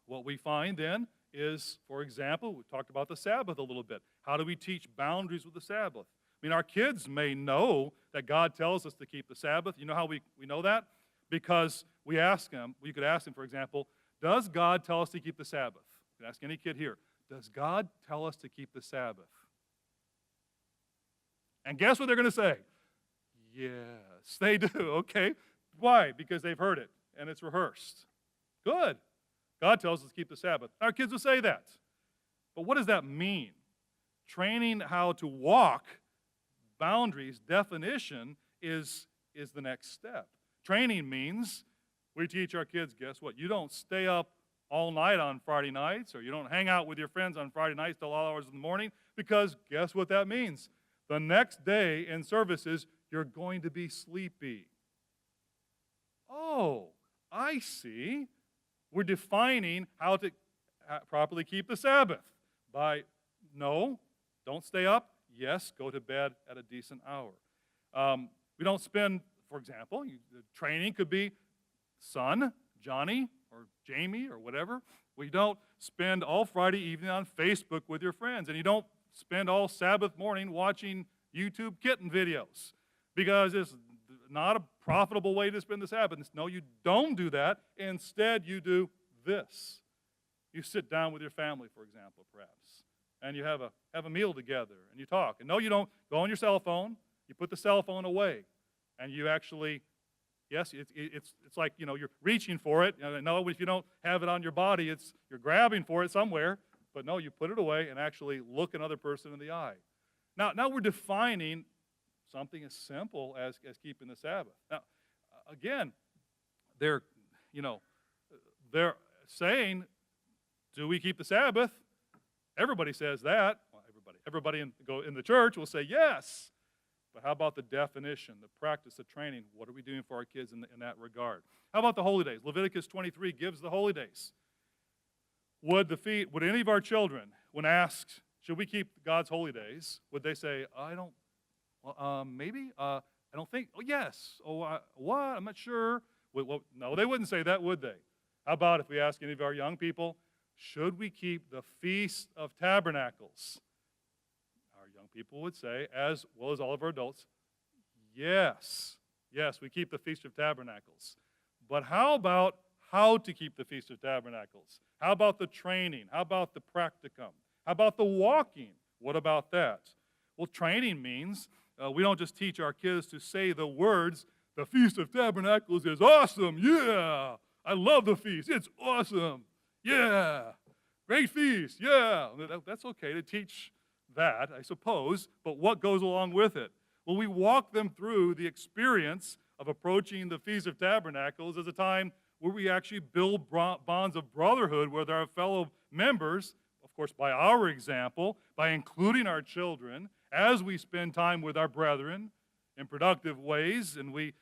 what we find then is, for example, we talked about the Sabbath a little bit. How do we teach boundaries with the Sabbath? I mean, our kids may know that God tells us to keep the Sabbath. You know how we know that? Because we ask them, you could ask them, for example, does God tell us to keep the Sabbath? You can ask any kid here, does God tell us to keep the Sabbath? And guess what they're going to say? Yes, they do. Okay. Why? Because they've heard it and it's rehearsed. Good. God tells us to keep the Sabbath. Our kids will say that. But what does that mean? Training how to walk boundaries, definition, is the next step. Training means we teach our kids, guess what? You don't stay up all night on Friday nights, or you don't hang out with your friends on Friday nights till all hours of the morning, because guess what that means? The next day in services, you're going to be sleepy. Oh, I see. We're defining how to properly keep the Sabbath by, no, don't stay up. Yes, go to bed at a decent hour. We don't spend, for example, the training could be son, Johnny, or Jamie, or whatever. We don't spend all Friday evening on Facebook with your friends, and you don't spend all Sabbath morning watching YouTube kitten videos, because it's not a profitable way to spend the Sabbath. No, you don't do that. Instead, you do this. You sit down with your family, for example, perhaps, and you have a meal together, and you talk. And no, you don't go on your cell phone. You put the cell phone away, and you actually, yes, it's like, you're reaching for it. No, if you don't have it on your body, you're grabbing for it somewhere. But no, you put it away and actually look another person in the eye. Now we're defining something as simple as keeping the Sabbath. Now, again, they're saying, do we keep the Sabbath? Everybody says that. Well, everybody in the church will say yes. But how about the definition, the practice, the training? What are we doing for our kids in that regard? How about the holy days? Leviticus 23 gives the holy days. Would any of our children, when asked, should we keep God's holy days, would they say, maybe, I don't think, oh, yes, what, I'm not sure. No, they wouldn't say that, would they? How about if we ask any of our young people, should we keep the Feast of Tabernacles? Our young people would say, as well as all of our adults, yes. Yes, we keep the Feast of Tabernacles. But how about how to keep the Feast of Tabernacles? How about the training? How about the practicum? How about the walking? What about that? Well, training means we don't just teach our kids to say the words, the Feast of Tabernacles is awesome, yeah. I love the feast, it's awesome, yeah. Great feast, yeah. That's okay to teach that, I suppose, but what goes along with it? Well, we walk them through the experience of approaching the Feast of Tabernacles as a time where we actually build bonds of brotherhood with our fellow members, of course, by our example, by including our children, as we spend time with our brethren in productive ways, and we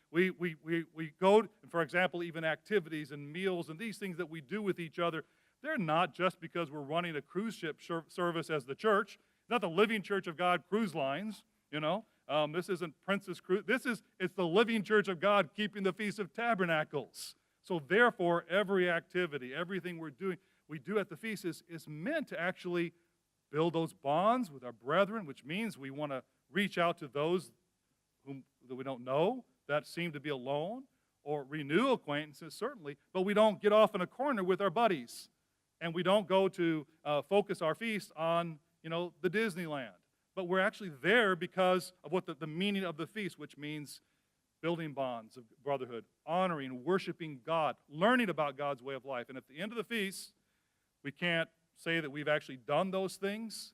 go, for example, even activities and meals and these things that we do with each other, they're not just because we're running a cruise ship service as the church. It's not the Living Church of God cruise lines, This isn't Princess Cruise. It's the Living Church of God keeping the Feast of Tabernacles. So therefore, every activity, everything we do at the feast is meant to actually build those bonds with our brethren, which means we want to reach out to those that we don't know, that seem to be alone, or renew acquaintances, certainly, but we don't get off in a corner with our buddies. And we don't go to focus our feast on, the Disneyland. But we're actually there because of what the meaning of the feast, which means building bonds of brotherhood, honoring, worshiping God, learning about God's way of life. And at the end of the feast, we can't say that we've actually done those things,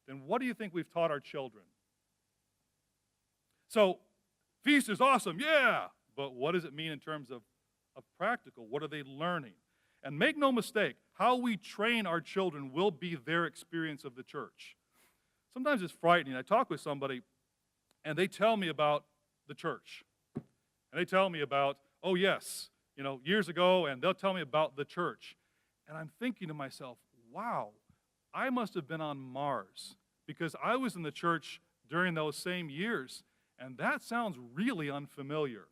then what do you think we've taught our children? So, feast is awesome, yeah, but what does it mean in terms of practical? What are they learning? And make no mistake, how we train our children will be their experience of the church. Sometimes it's frightening. I talk with somebody, and they tell me about the church. And they tell me about, oh yes, years ago, and they'll tell me about the church. And I'm thinking to myself, wow, I must have been on Mars, because I was in the church during those same years, and that sounds really unfamiliar.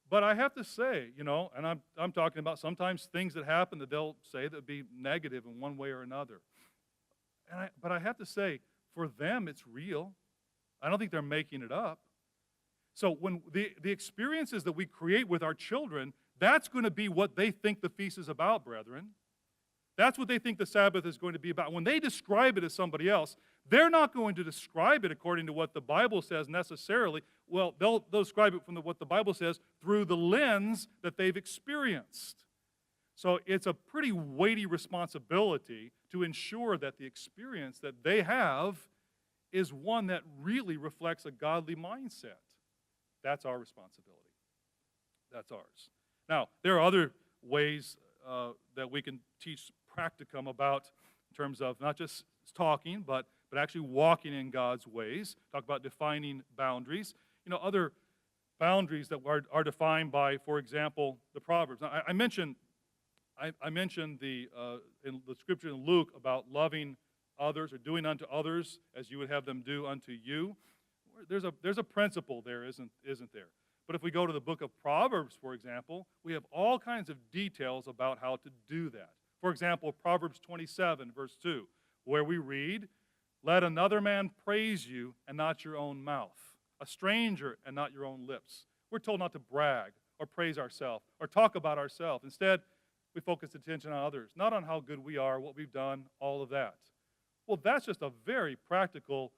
But I have to say, and I'm talking about sometimes things that happen that they'll say that would be negative in one way or another. But I have to say, for them, it's real. I don't think they're making it up. So when the experiences that we create with our children, that's going to be what they think the feast is about, brethren. That's what they think the Sabbath is going to be about. When they describe it as somebody else, they're not going to describe it according to what the Bible says necessarily. Well, they'll describe it from what the Bible says through the lens that they've experienced. So it's a pretty weighty responsibility to ensure that the experience that they have is one that really reflects a godly mindset. That's our responsibility. That's ours. Now, there are other ways that we can teach practicum about in terms of not just talking, but actually walking in God's ways. Talk about defining boundaries. Other boundaries that are defined by, for example, the Proverbs. Now, I mentioned in the scripture in Luke about loving others or doing unto others as you would have them do unto you. There's a principle there, isn't there? But if we go to the book of Proverbs, for example, we have all kinds of details about how to do that. For example, Proverbs 27, verse 2, where we read, "Let another man praise you and not your own mouth, a stranger and not your own lips." We're told not to brag or praise ourselves or talk about ourselves. Instead, we focus attention on others, not on how good we are, what we've done, all of that. Well, that's just a very practical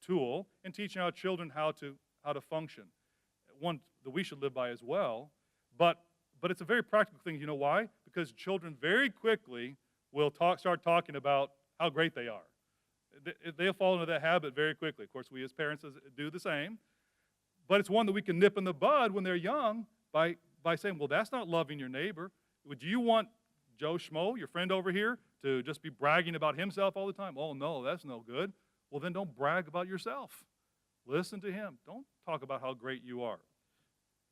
tool in teaching our children how to function. One that we should live by as well, but it's a very practical thing. You know why? Because children very quickly will start talking about how great they are. They'll fall into that habit very quickly. Of course, we as parents do the same, but it's one that we can nip in the bud when they're young by saying, well, that's not loving your neighbor. Would you want Joe Schmo, your friend over here, to just be bragging about himself all the time? Oh, no, that's no good. Well, then don't brag about yourself. Listen to him. Don't talk about how great you are.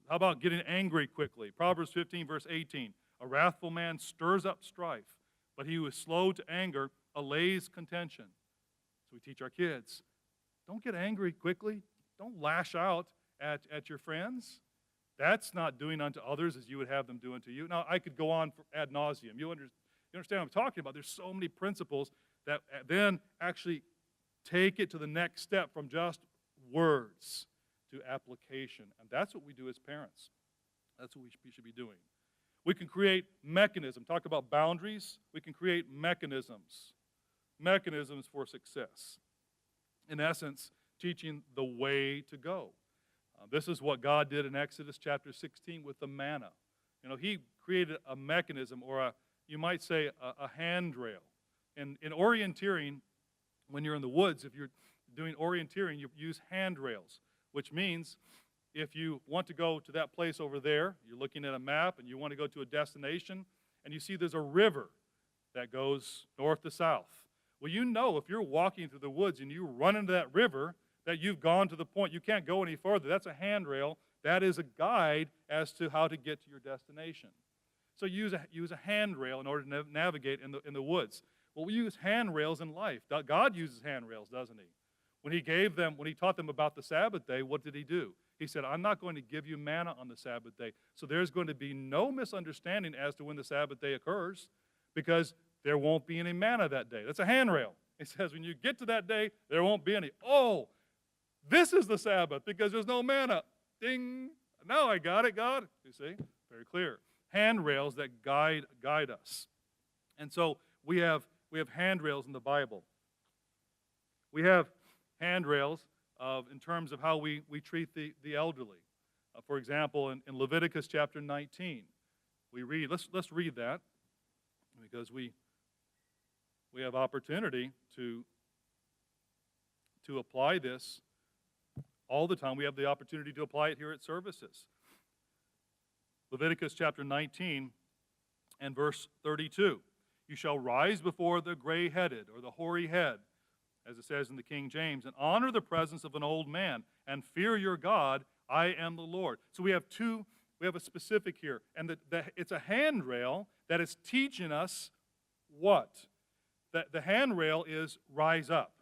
How about getting angry quickly? Proverbs 15, verse 18. "A wrathful man stirs up strife, but he who is slow to anger allays contention." So we teach our kids, don't get angry quickly. Don't lash out at your friends. That's not doing unto others as you would have them do unto you. Now, I could go on ad nauseum. You understand what I'm talking about? There's so many principles that then actually take it to the next step from just words to application. And that's what we do as parents. That's what we should be doing. We can create mechanisms. Talk about boundaries. We can create mechanisms for success. In essence, teaching the way to go. This is what God did in Exodus chapter 16 with the manna. He created a mechanism, or you might say a handrail. In orienteering, when you're in the woods, if you're doing orienteering, you use handrails, which means if you want to go to that place over there, you're looking at a map and you want to go to a destination, and you see there's a river that goes north to south. Well, if you're walking through the woods and you run into that river, that you've gone to the point you can't go any further. That's a handrail. That is a guide as to how to get to your destination. So use a handrail in order to navigate in the woods. Well, we use handrails in life. God uses handrails, doesn't he? When he taught them about the Sabbath day, what did he do? He said, I'm not going to give you manna on the Sabbath day. So there's going to be no misunderstanding as to when the Sabbath day occurs, because there won't be any manna that day. That's a handrail. He says, when you get to that day, there won't be any. Oh, this is the Sabbath because there's no manna. Ding. Now I got it, God. You see? Very clear. Handrails that guide us. And so we have handrails in the Bible. We have handrails in terms of how we treat the elderly. For example, in Leviticus chapter 19, we read, let's read that, because we have opportunity to apply this all the time. We have the opportunity to apply it here at services. Leviticus chapter 19 and verse 32. You shall rise before the gray-headed or the hoary head, as it says in the King James, and honor the presence of an old man, and fear your God. I am the Lord. So we have a specific here, and it's a handrail that is teaching us what? The handrail is rise up.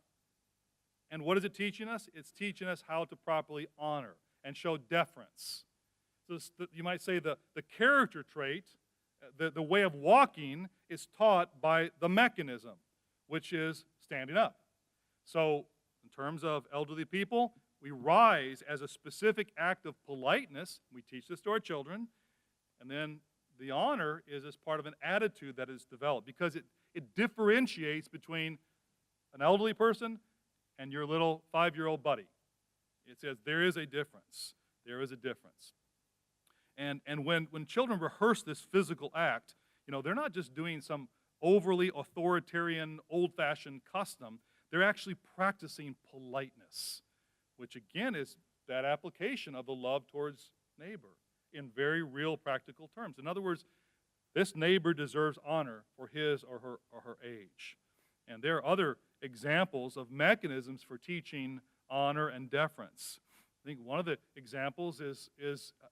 And what is it teaching us? It's teaching us how to properly honor and show deference. So you might say the character trait, the way of walking is taught by the mechanism, which is standing up. So in terms of elderly people, we rise as a specific act of politeness. We teach this to our children. And then the honor is as part of an attitude that is developed, because it differentiates between an elderly person and your little 5-year-old buddy. It says there is a difference. There is a difference. And when children rehearse this physical act, they're not just doing some overly authoritarian, old-fashioned custom. They're actually practicing politeness, which again is that application of the love towards neighbor in very real practical terms. In other words, this neighbor deserves honor for his or her age. And there are other examples of mechanisms for teaching honor and deference. I think one of the examples is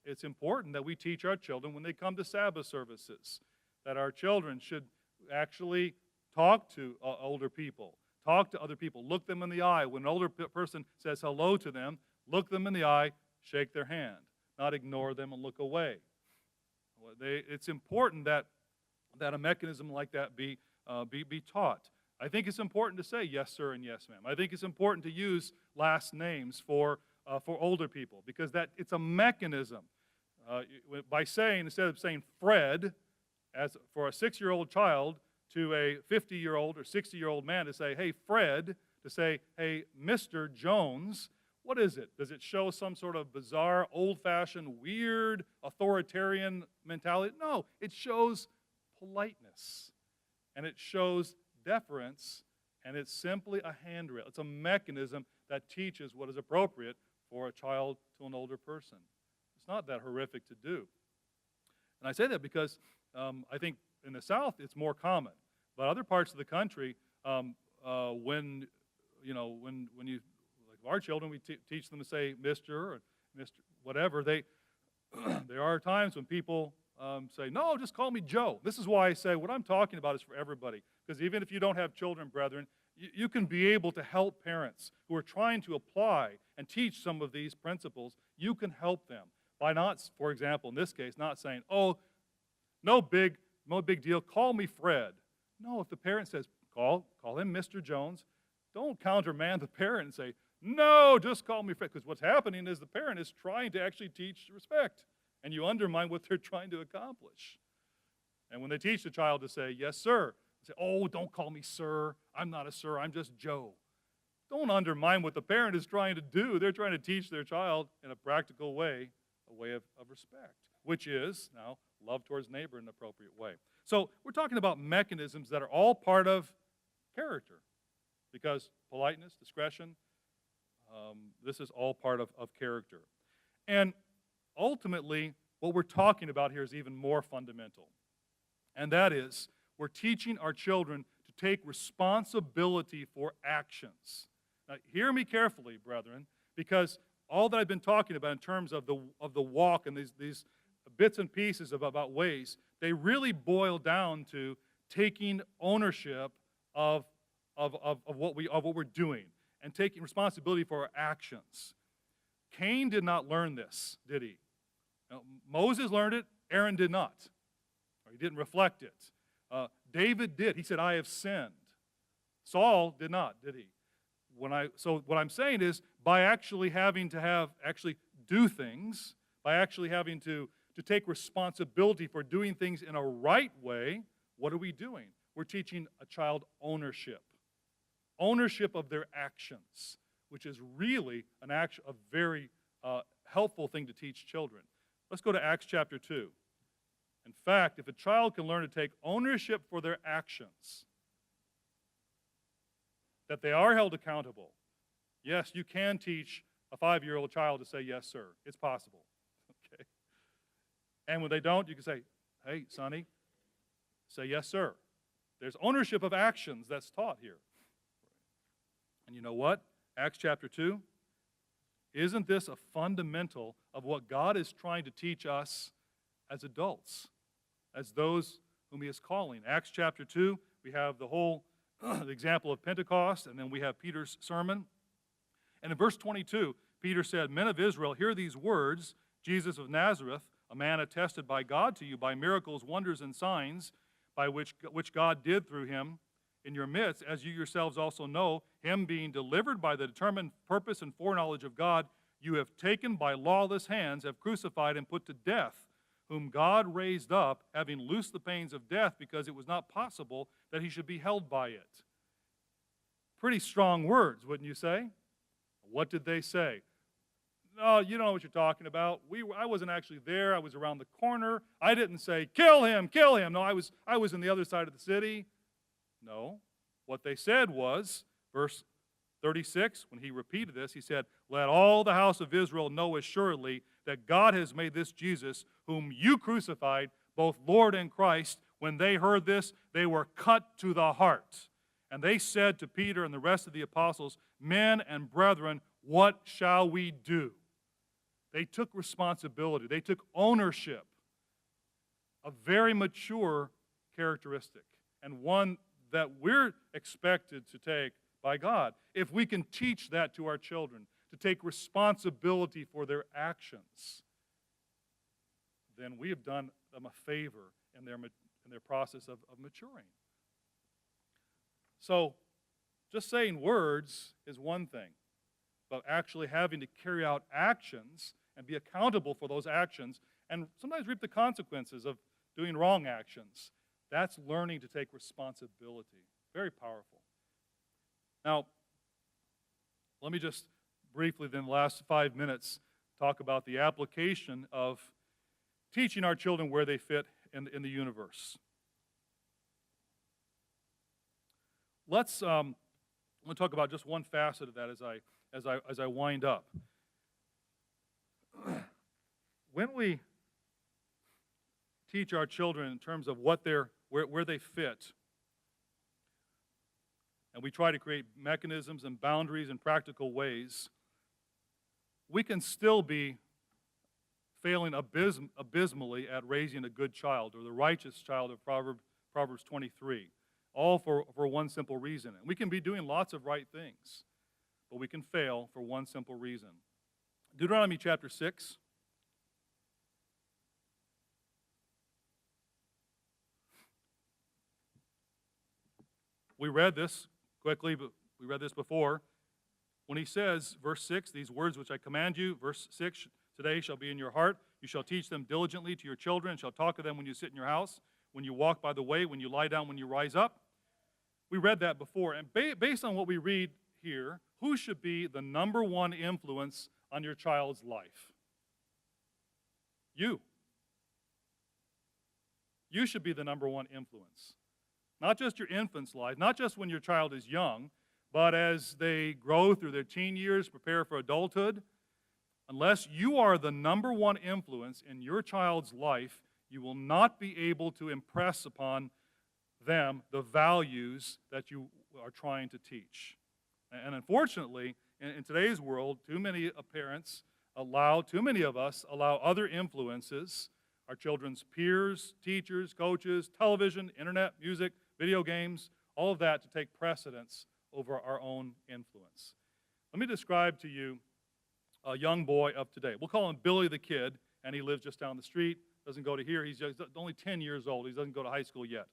it's important that we teach our children when they come to Sabbath services, that our children should actually talk to older people, talk to other people, look them in the eye. When an older person says hello to them, look them in the eye, shake their hand, not ignore them and look away. It's important that a mechanism like that be taught. I think it's important to say yes, sir, and yes, ma'am. I think it's important to use last names for older people, because it's a mechanism. By saying, instead of saying Fred, as for a 6-year-old child, to a 50-year-old or 60-year-old man to say, hey, Fred, to say, hey, Mr. Jones, what is it? Does it show some sort of bizarre, old-fashioned, weird, authoritarian mentality? No, it shows politeness, and it shows deference, and it's simply a handrail. It's a mechanism that teaches what is appropriate for a child to an older person. It's not that horrific to do. And I say that because I think in the South it's more common, but other parts of the country, when you, like our children, we teach them to say Mr. or Mr. whatever. There are times when people say, no, just call me Joe. This is why I say what I'm talking about is for everybody, because even if you don't have children, brethren, you can be able to help parents who are trying to apply and teach some of these principles. You can help them by not, for example, in this case, not saying, oh, no big deal, call me Fred. No, if the parent says, call him Mr. Jones, don't countermand the parent and say, no, just call me Fred, because what's happening is the parent is trying to actually teach respect, and you undermine what they're trying to accomplish. And when they teach the child to say, yes, sir, say, oh, don't call me sir. I'm not a sir. I'm just Joe. Don't undermine what the parent is trying to do. They're trying to teach their child in a practical way, a way of respect, which is, now, love towards neighbor in an appropriate way. So we're talking about mechanisms that are all part of character, because politeness, discretion, this is all part of character. And ultimately, what we're talking about here is even more fundamental, and that is, we're teaching our children to take responsibility for actions. Now, hear me carefully, brethren, because all that I've been talking about in terms of the walk and these bits and pieces about ways, they really boil down to taking ownership of what we're doing and taking responsibility for our actions. Cain did not learn this, did he? Now, Moses learned it. Aaron did not. Or he didn't reflect it. David did. He said, I have sinned. Saul did not, did he? So what I'm saying is, by actually having to do things, by actually having to take responsibility for doing things in a right way, what are we doing? we're teaching a child ownership. Ownership of their actions, which is really a very helpful thing to teach children. Let's go to Acts chapter 2. In fact, if a child can learn to take ownership for their actions, that they are held accountable. Yes, you can teach a 5-year-old child to say, yes, sir. It's possible. Okay? And when they don't, you can say, hey, Sonny, say, yes, sir. There's ownership of actions that's taught here. And you know what? Acts chapter 2, isn't this a fundamental of what God is trying to teach us as adults, as those whom he is calling? Acts chapter 2, we have the whole the example of Pentecost, and then we have Peter's sermon. And in verse 22, Peter said, men of Israel, hear these words, Jesus of Nazareth, a man attested by God to you by miracles, wonders, and signs, by which God did through him in your midst, as you yourselves also know, him being delivered by the determined purpose and foreknowledge of God, you have taken by lawless hands, have crucified and put to death, whom God raised up, having loosed the pains of death, because it was not possible that he should be held by it. Pretty strong words, wouldn't you say? What did they say? No, you don't know what you're talking about. I wasn't actually there. I was around the corner. I didn't say, kill him, kill him. No, I was on the other side of the city. No. What they said was, verse 36, when he repeated this, he said, let all the house of Israel know assuredly that God has made this Jesus, whom you crucified, both Lord and Christ. When they heard this, they were cut to the heart. And they said to Peter and the rest of the apostles, men and brethren, what shall we do? They took responsibility. They took ownership. A very mature characteristic, and one that we're expected to take by God. If we can teach that to our children, to take responsibility for their actions, then we have done them a favor in their process of maturing. So, just saying words is one thing, but actually having to carry out actions and be accountable for those actions, and sometimes reap the consequences of doing wrong actions, that's learning to take responsibility. Very powerful. Now, let me just briefly, then, the last 5 minutes, talk about the application of teaching our children where they fit in the universe. Let's I'm going to talk about just one facet of that as I wind up. When we teach our children in terms of where they fit, and we try to create mechanisms and boundaries in practical ways, we can still be failing abysmally at raising a good child, or the righteous child of Proverbs 23, all for one simple reason. And we can be doing lots of right things, but we can fail for one simple reason. Deuteronomy chapter 6. We read this quickly, but we read this before. When he says, verse 6, these words which I command you, verse 6, today shall be in your heart. You shall teach them diligently to your children, and shall talk of them when you sit in your house, when you walk by the way, when you lie down, when you rise up. We read that before. And based on what we read here, who should be the number one influence on your child's life? You. You should be the number one influence. Not just your infant's life, not just when your child is young, but as they grow through their teen years, prepare for adulthood. Unless you are the number one influence in your child's life, you will not be able to impress upon them the values that you are trying to teach. And unfortunately, in today's world, too many parents too many of us allow other influences, our children's peers, teachers, coaches, television, internet, music, video games, all of that to take precedence over our own influence. Let me describe to you a young boy of today. We'll call him Billy the Kid, and he lives just down the street, doesn't go to here. He's just only 10 years old. He doesn't go to high school yet.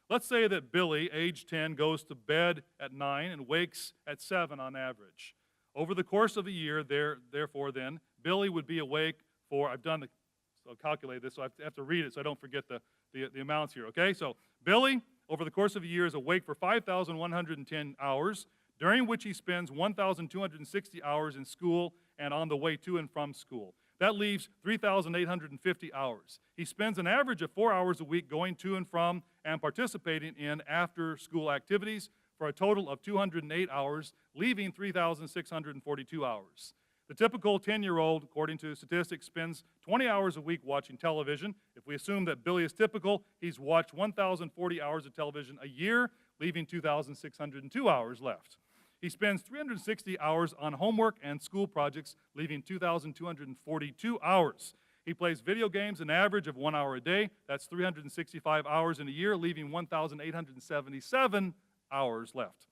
Let's say that Billy, age 10, goes to bed at 9 and wakes at 7 on average. Over the course of a year, therefore then, Billy would be awake for, I'll calculate this, so I have to read it so I don't forget the amounts here, okay? So Billy over the course of a year, is awake for 5,110 hours, during which he spends 1,260 hours in school and on the way to and from school. That leaves 3,850 hours. He spends an average of 4 hours a week going to and from and participating in after-school activities for a total of 208 hours, leaving 3,642 hours. The typical 10-year-old, according to statistics, spends 20 hours a week watching television. If we assume that Billy is typical, he's watched 1,040 hours of television a year, leaving 2,602 hours left. He spends 360 hours on homework and school projects, leaving 2,242 hours. He plays video games an average of 1 hour a day. That's 365 hours in a year, leaving 1,877 hours left.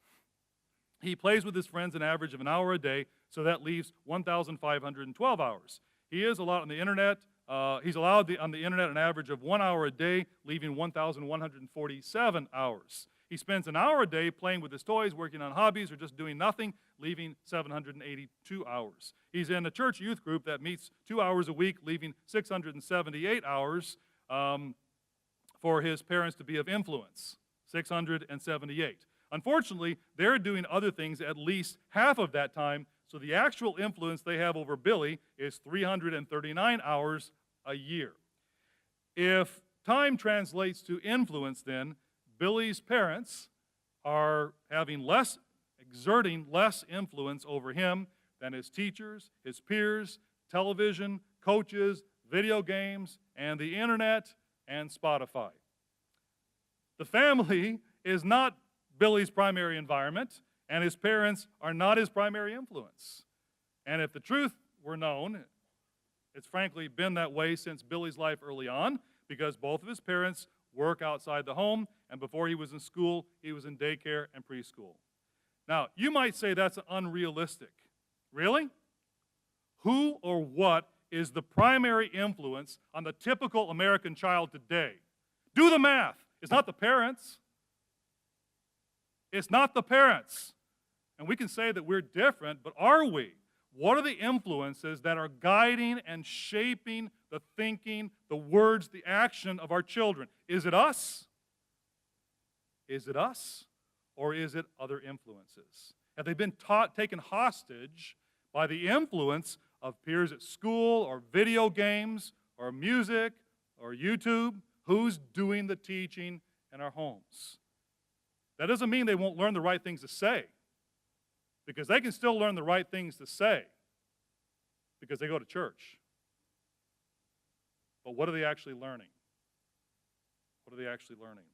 He plays with his friends an average of an hour a day, so that leaves 1,512 hours. He is allowed on the internet. He's allowed on the internet an average of 1 hour a day, leaving 1,147 hours. He spends an hour a day playing with his toys, working on hobbies, or just doing nothing, leaving 782 hours. He's in a church youth group that meets 2 hours a week, leaving 678 hours for his parents to be of influence, 678. Unfortunately, they're doing other things at least half of that time, so the actual influence they have over Billy is 339 hours a year. If time translates to influence, then, Billy's parents are exerting less influence over him than his teachers, his peers, television, coaches, video games, and the internet, and Spotify. The family is not Billy's primary environment, and his parents are not his primary influence. And if the truth were known, it's frankly been that way since Billy's life early on, because both of his parents work outside the home, and before he was in school, he was in daycare and preschool. Now, you might say that's unrealistic. Really? Who or what is the primary influence on the typical American child today? Do the math. It's not the parents. It's not the parents. And we can say that we're different, but are we? What are the influences that are guiding and shaping the thinking, the words, the action of our children? Is it us? Is it us? Or is it other influences? Have they been taken hostage by the influence of peers at school or video games or music or YouTube? Who's doing the teaching in our homes? That doesn't mean they won't learn the right things to say, because they can still learn the right things to say because they go to church. But what are they actually learning? What are they actually learning?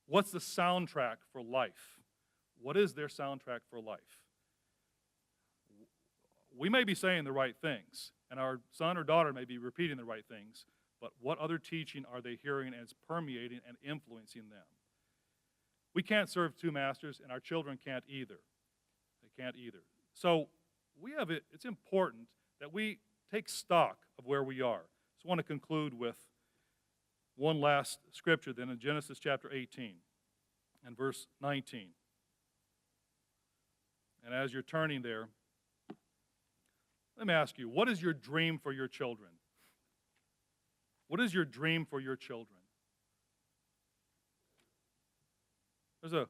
What's the soundtrack for life? What is their soundtrack for life? We may be saying the right things, and our son or daughter may be repeating the right things, but what other teaching are they hearing and it's permeating and influencing them? We can't serve two masters, and our children can't either. They can't either. So it's important that we take stock of where we are. So I want to conclude with one last scripture then in Genesis chapter 18 and verse 19. And as you're turning there, let me ask you, what is your dream for your children? What is your dream for your children? There's a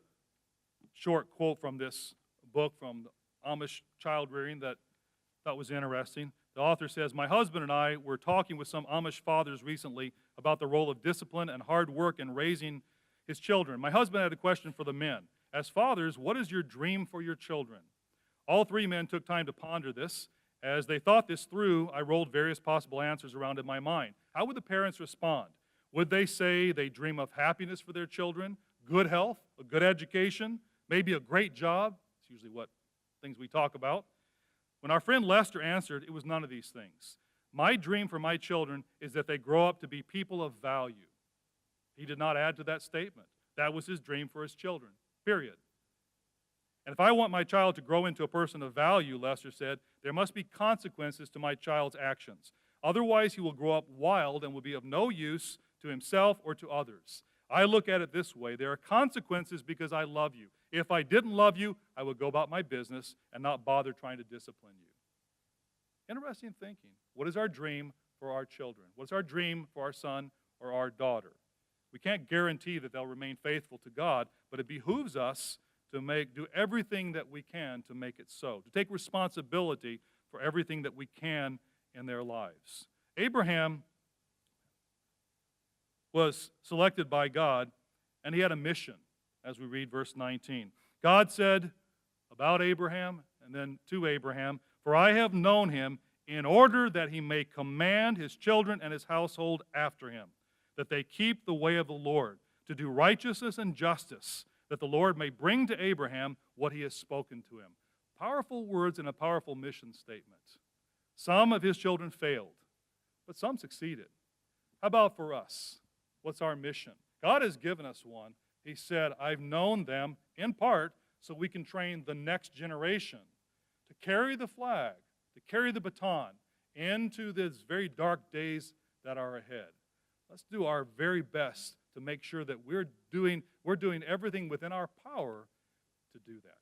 short quote from this book from Amish child rearing that I thought was interesting. The author says, "My husband and I were talking with some Amish fathers recently about the role of discipline and hard work in raising his children. My husband had a question for the men. As fathers, what is your dream for your children?" All three men took time to ponder this. As they thought this through, I rolled various possible answers around in my mind. How would the parents respond? Would they say they dream of happiness for their children, good health, a good education, maybe a great job? It's usually what things we talk about. When our friend Lester answered, it was none of these things. My dream for my children is that they grow up to be people of value. He did not add to that statement. That was his dream for his children, period. And if I want my child to grow into a person of value, Lester said, there must be consequences to my child's actions. Otherwise, he will grow up wild and will be of no use to himself or to others. I look at it this way. There are consequences because I love you. If I didn't love you, I would go about my business and not bother trying to discipline you. Interesting thinking. What is our dream for our children? What's our dream for our son or our daughter? We can't guarantee that they'll remain faithful to God, but it behooves us to do everything that we can to make it so, to take responsibility for everything that we can in their lives. Abraham was selected by God, and he had a mission, as we read verse 19. God said about Abraham, and then to Abraham, "For I have known him in order that he may command his children and his household after him, that they keep the way of the Lord, to do righteousness and justice, that the Lord may bring to Abraham what he has spoken to him." Powerful words and a powerful mission statement. Some of his children failed, but some succeeded. How about for us? What's our mission? God has given us one. He said, "I've known them in part so we can train the next generation to carry the flag, to carry the baton into these very dark days that are ahead." Let's do our very best to make sure that we're doing everything within our power to do that.